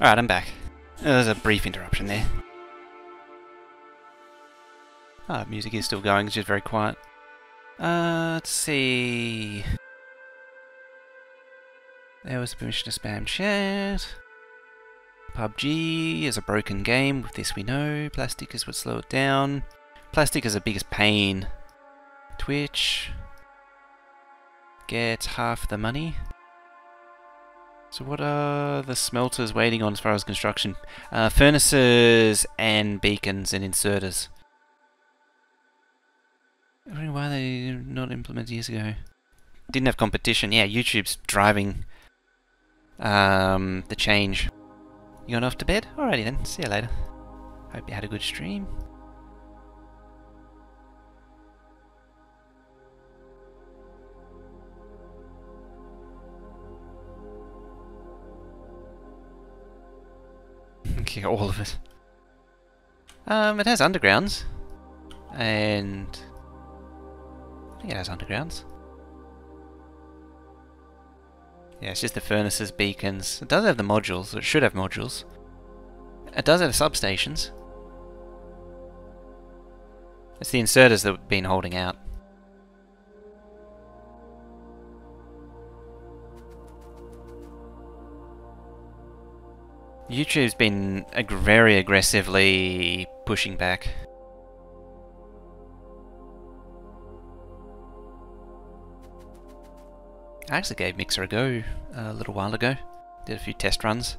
Alright, I'm back. There's a brief interruption there. Ah, music is still going, it's just very quiet. Let's see... There was the permission to spam chat. PUBG is a broken game, with this we know. Plastic is what slowed it down. Plastic is the biggest pain. Twitch gets half the money. So what are the smelters waiting on as far as construction? Furnaces and beacons and inserters. I don't know why they not implemented years ago. Didn't have competition. Yeah, YouTube's driving the change. You going off to bed? Alrighty then, see you later. Hope you had a good stream. Okay, all of it. It has undergrounds. And I think it has undergrounds. Yeah, it's just the furnaces, beacons. It does have the modules, or it should have modules. It does have substations. It's the inserters that we've been holding out. YouTube's been very aggressively pushing back. I actually gave Mixer a go a little while ago. Did a few test runs.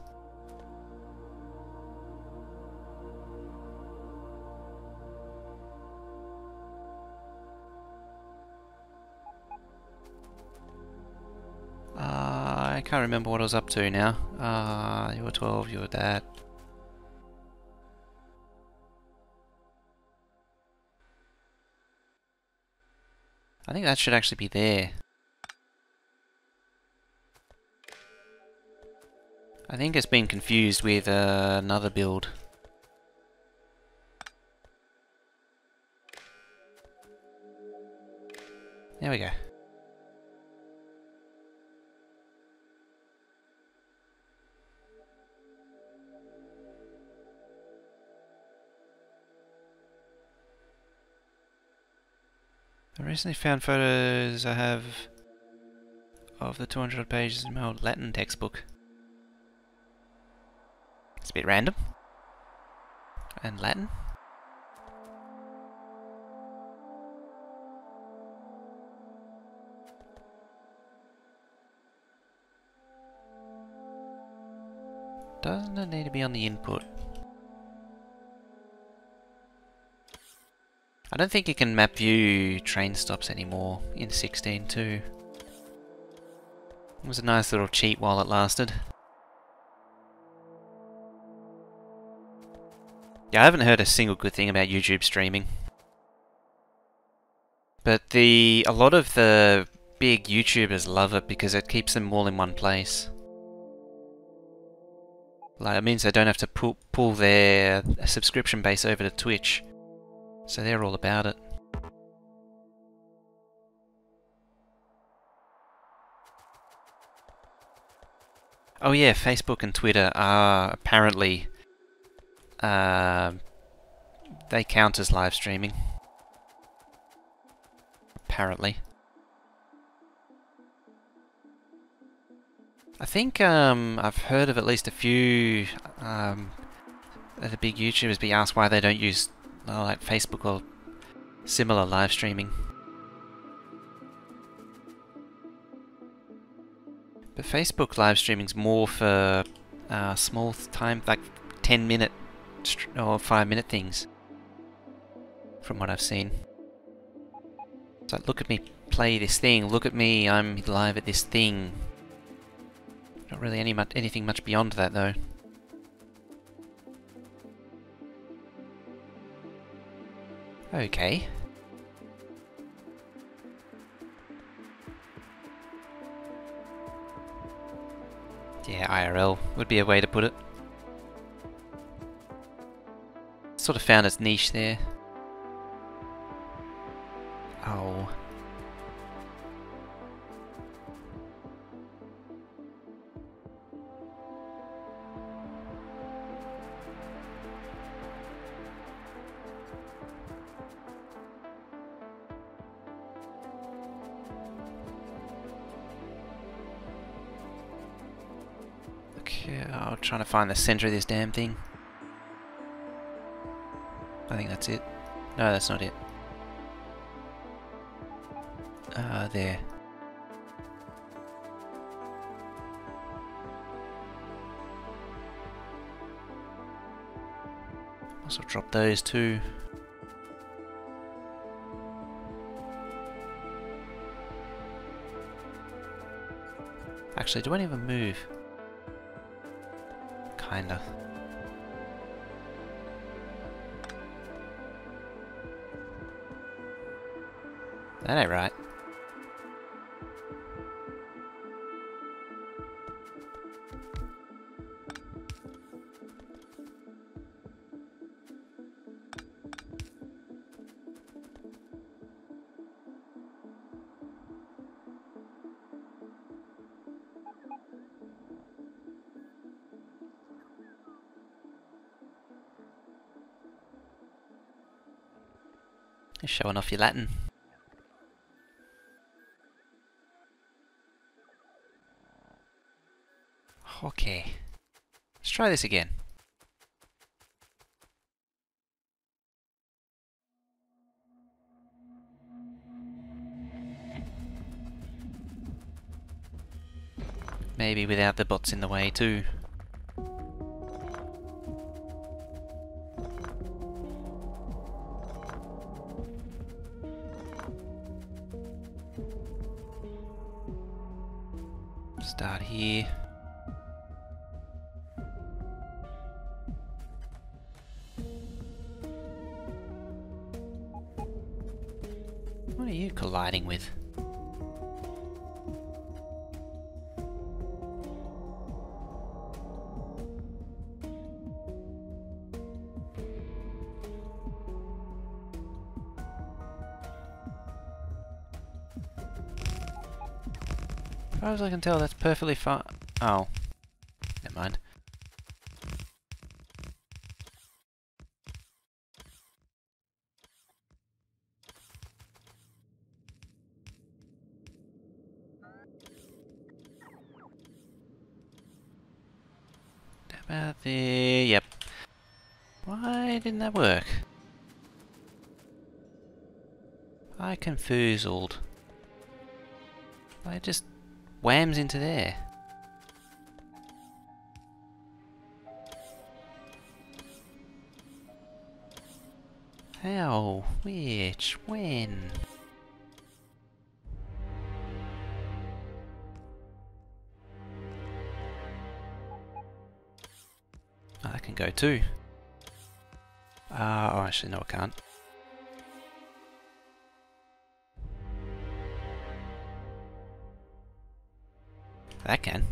I can't remember what I was up to now. You were 12, you were that. I think that should actually be there. I think it's been confused with another build. There we go. I recently found photos I have of the 200 pages in my old Latin textbook. It's a bit random. And Latin. Doesn't it need to be on the input? I don't think you can map view train stops anymore in 16.2. It was a nice little cheat while it lasted. Yeah, I haven't heard a single good thing about YouTube streaming. But a lot of the big YouTubers love it because it keeps them all in one place. Like, it means they don't have to pull their subscription base over to Twitch. So they're all about it. Oh yeah, Facebook and Twitter are apparently... they count as live streaming. Apparently. I think I've heard of at least a few of the big YouTubers be asked why they don't use like Facebook or similar live streaming. But Facebook live streaming's more for small time, like 10-minute or 5-minute things, from what I've seen. It's like, look at me play this thing, look at me, I'm live at this thing. Not really anything much beyond that though. Okay. Yeah, IRL would be a way to put it. Sort of found its niche there. Oh. I'm trying to find the center of this damn thing. I think that's it. No, that's not it. There. Also drop those too. Actually, do any of them move? Kinda. That ain't right. You're showing off your Latin. Okay. Let's try this again. Maybe without the bots in the way too. Start here. What are you colliding with? As far as I can tell, that's perfectly fine. Oh. Never mind. About there. Yep. Why didn't that work? I confoozled. I just whams into there. How? Which? When? Oh, that can go too. Oh, actually no, it can't. That can.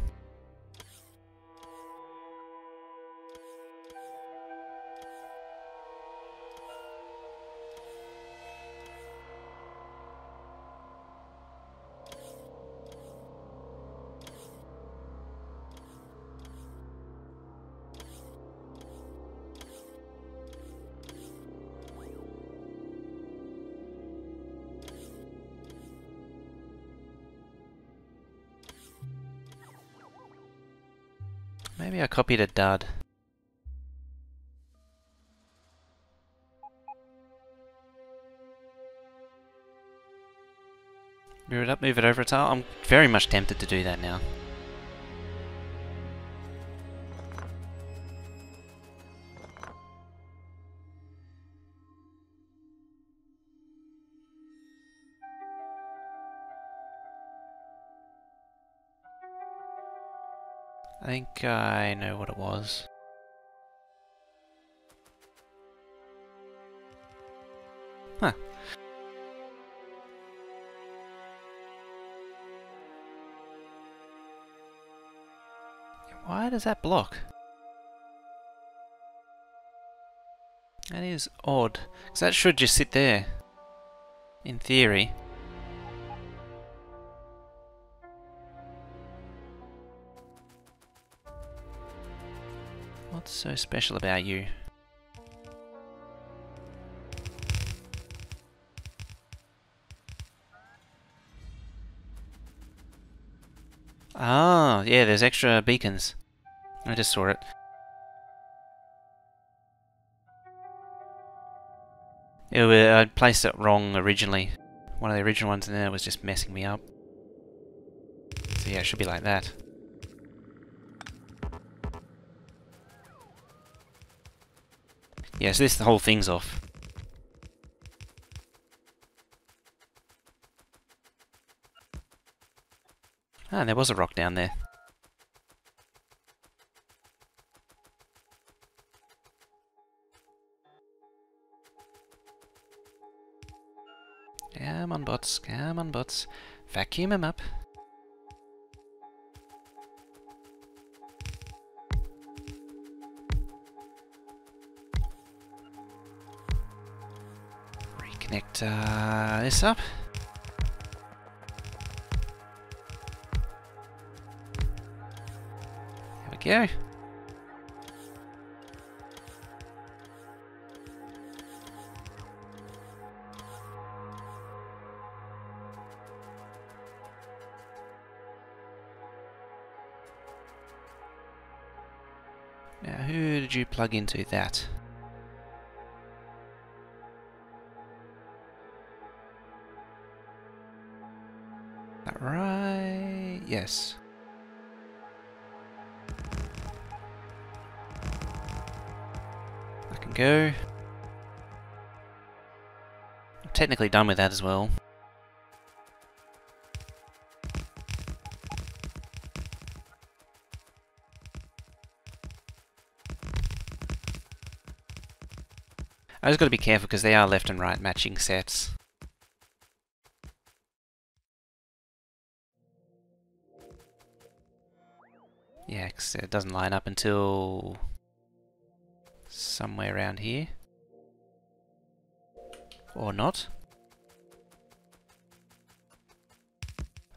Maybe I copied a dud. Move it up, move it over a tile. I'm very much tempted to do that now. I think I know what it was. Huh. Why does that block? That is odd. Because that should just sit there. In theory. What's so special about you? Ah, yeah, there's extra beacons. I just saw it. I'd placed it wrong originally. One of the original ones in there was just messing me up. So yeah, it should be like that. Yeah, so the whole thing's off. Ah, there was a rock down there. Come on, bots. Come on, bots. Vacuum them up. Reconnect this up. There we go. Now, who did you plug into that? That right? Yes. I can go. I'm technically done with that as well. I just got to be careful because they are left and right matching sets. Yeah, because it doesn't line up until somewhere around here. Or not.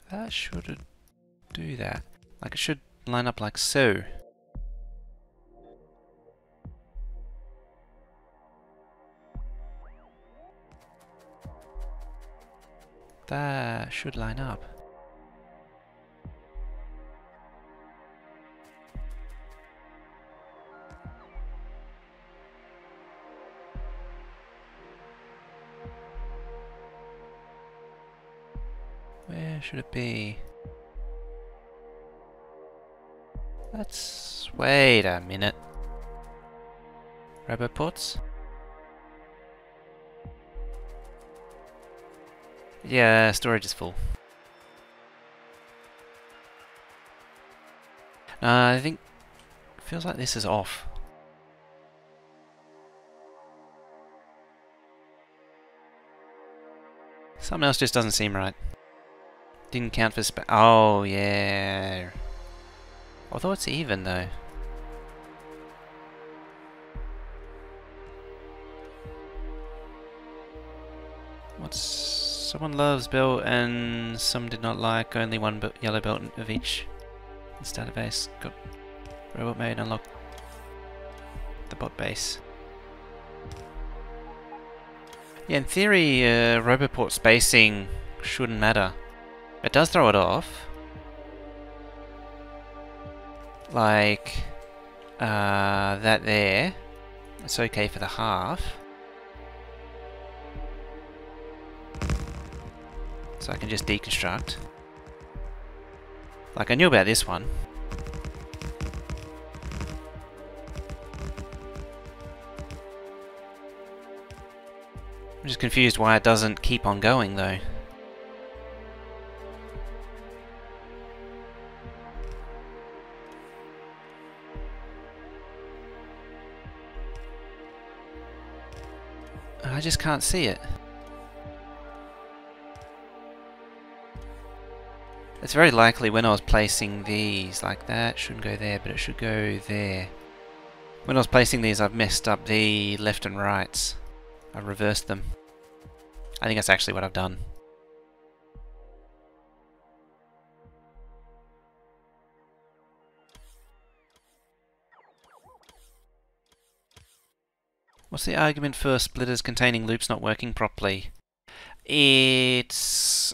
That should do that. Like it should line up like so. That should line up. Where should it be? Let's wait a minute. Roboports? Yeah, storage is full. I think feels like this is off. Something else just doesn't seem right. Didn't count for space. Oh yeah. Although it's even though. Someone loves belt and some did not like. Only one yellow belt of each. Starter base got robot mode. Unlock the bot base. Yeah, in theory, roboport spacing shouldn't matter. It does throw it off. Like that there. It's okay for the half. So I can just deconstruct. Like I knew about this one. I'm just confused why it doesn't keep on going though. I just can't see it. It's very likely when I was placing these, like that shouldn't go there, but it should go there. When I was placing these, I've messed up the left and rights. I've reversed them. I think that's actually what I've done. What's the argument for splitters containing loops not working properly? It's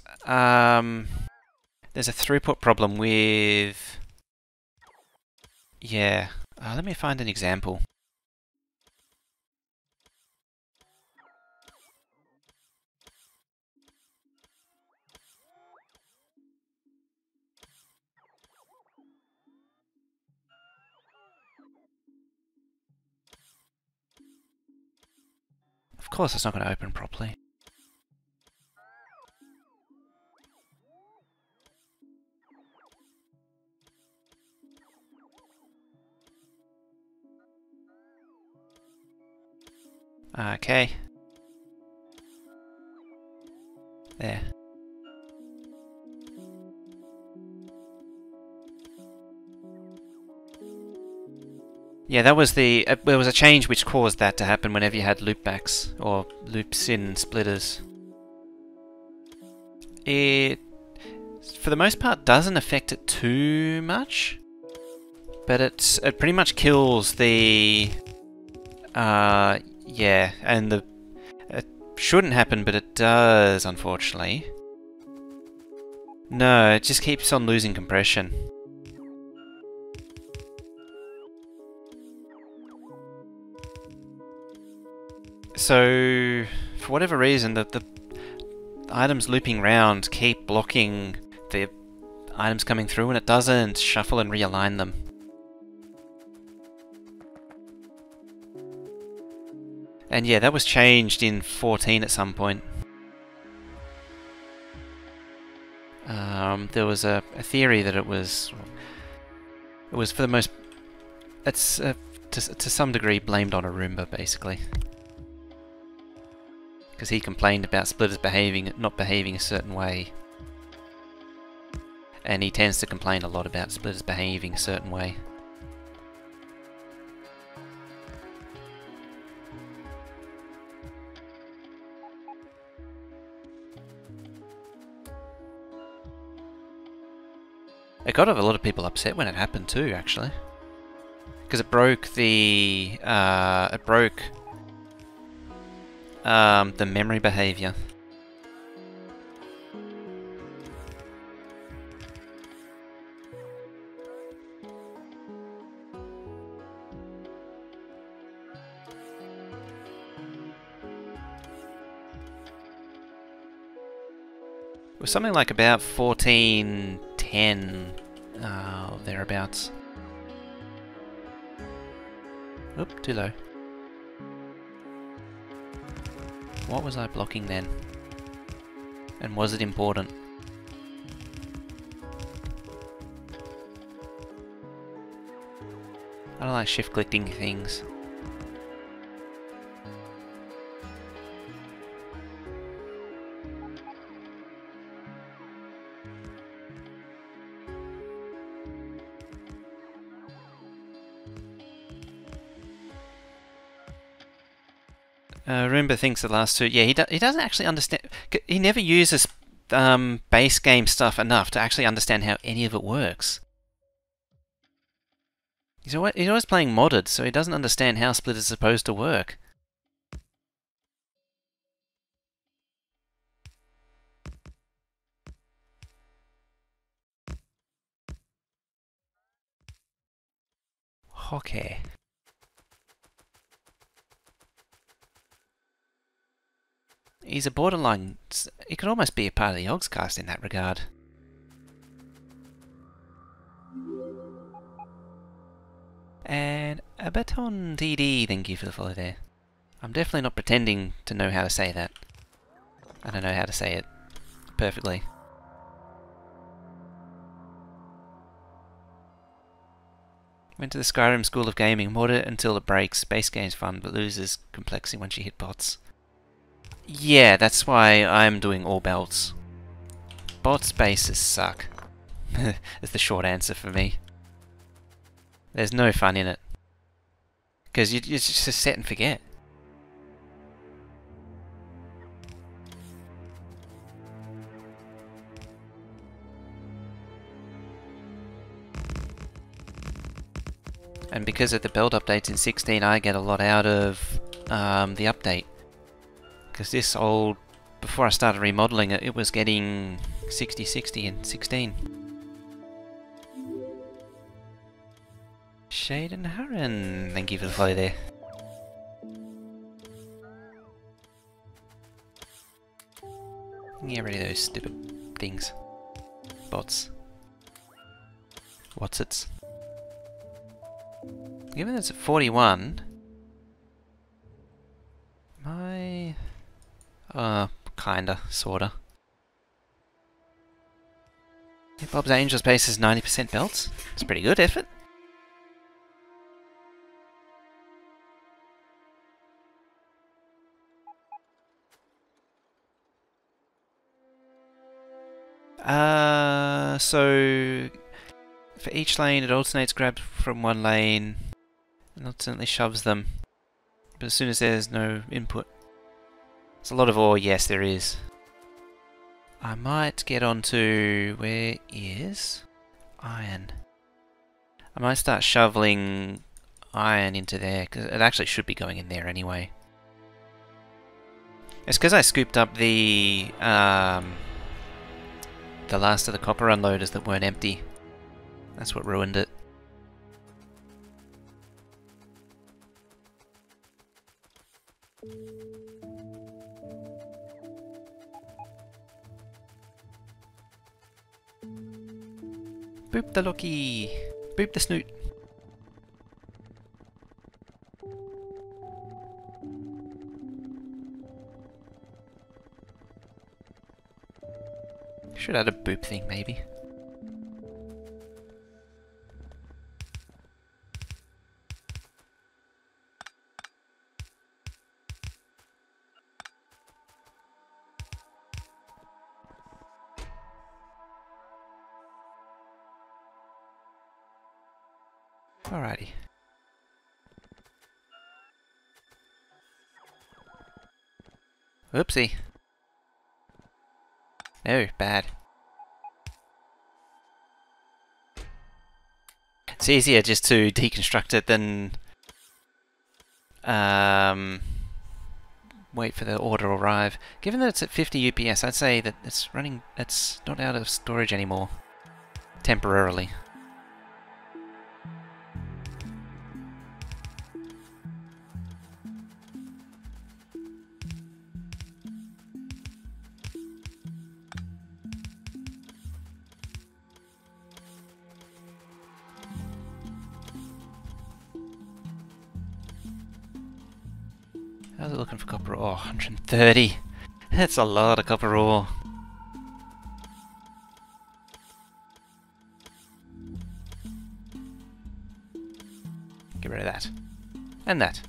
there's a throughput problem with Yeah. Let me find an example. Of course it's not going to open properly. Okay. There. Yeah, that was there was a change which caused that to happen whenever you had loopbacks or loops in splitters. It, for the most part, doesn't affect it too much, but it pretty much kills the yeah, and it shouldn't happen, but it does, unfortunately. No, it just keeps on losing compression. So, for whatever reason, the items looping round keep blocking the items coming through, and it doesn't shuffle and realign them. And yeah, that was changed in 14 at some point. There was a theory that it was for the most... It's to some degree blamed on a Roomba, basically. Because he complained about splitters not behaving a certain way. And he tends to complain a lot about splitters behaving a certain way. It got a lot of people upset when it happened too, actually. Because it broke the memory behavior. It was something like about 14.10, thereabouts. Oop, too low. What was I blocking then? And was it important? I don't like shift-clicking things. Roomba thinks the last two... Yeah, he doesn't actually understand... He never uses base game stuff enough to actually understand how any of it works. He's always playing modded, so he doesn't understand how Split is supposed to work. Okay. He's a borderline... He could almost be a part of the Yogscast in that regard. And a baton TD, thank you for the follow there. I'm definitely not pretending to know how to say that. I don't know how to say it perfectly. Went to the Skyrim School of Gaming, mod it until it breaks. Base game's fun, but loses complexity once you hit bots. Yeah, that's why I'm doing all belts. Bots bases suck. Is the short answer for me. There's no fun in it. Because you just set and forget. And because of the build updates in 16, I get a lot out of the update. Because this old, before I started remodeling it, it was getting 60-60 in 16. Shade and Harren, thank you for the follow there. Get rid of those stupid things. Bots. What's it? Given it's at 41, kinda, sorta. Yeah, Bob's Angels base is 90% belts. It's pretty good effort. So for each lane it alternates grabs from one lane and alternately shoves them. But as soon as there's no input. There's a lot of ore, yes there is. I might get onto... where is iron? I might start shoveling iron into there, because it actually should be going in there anyway. It's because I scooped up the last of the copper unloaders that weren't empty. That's what ruined it. Boop the lucky! Boop the snoot! Should add a boop thing, maybe. Alrighty. Whoopsie. No, bad. It's easier just to deconstruct it than wait for the order to arrive. Given that it's at 50 UPS, I'd say that it's not out of storage anymore. Temporarily. How's it looking for copper ore? 130. That's a lot of copper ore. Get rid of that. And that.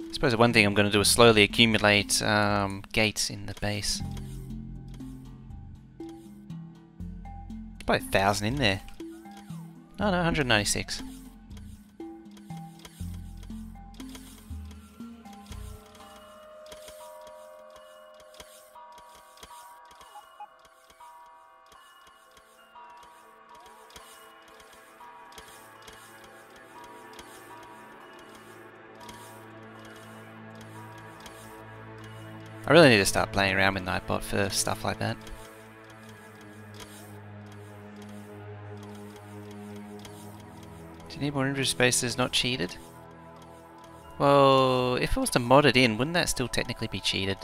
I suppose the one thing I'm going to do is slowly accumulate gates in the base. Probably 1,000 in there. Oh no, 196. I really need to start playing around with Nightbot for stuff like that. Do you need more inventory space that's not cheated? Well, if I was to mod it in, wouldn't that still technically be cheated?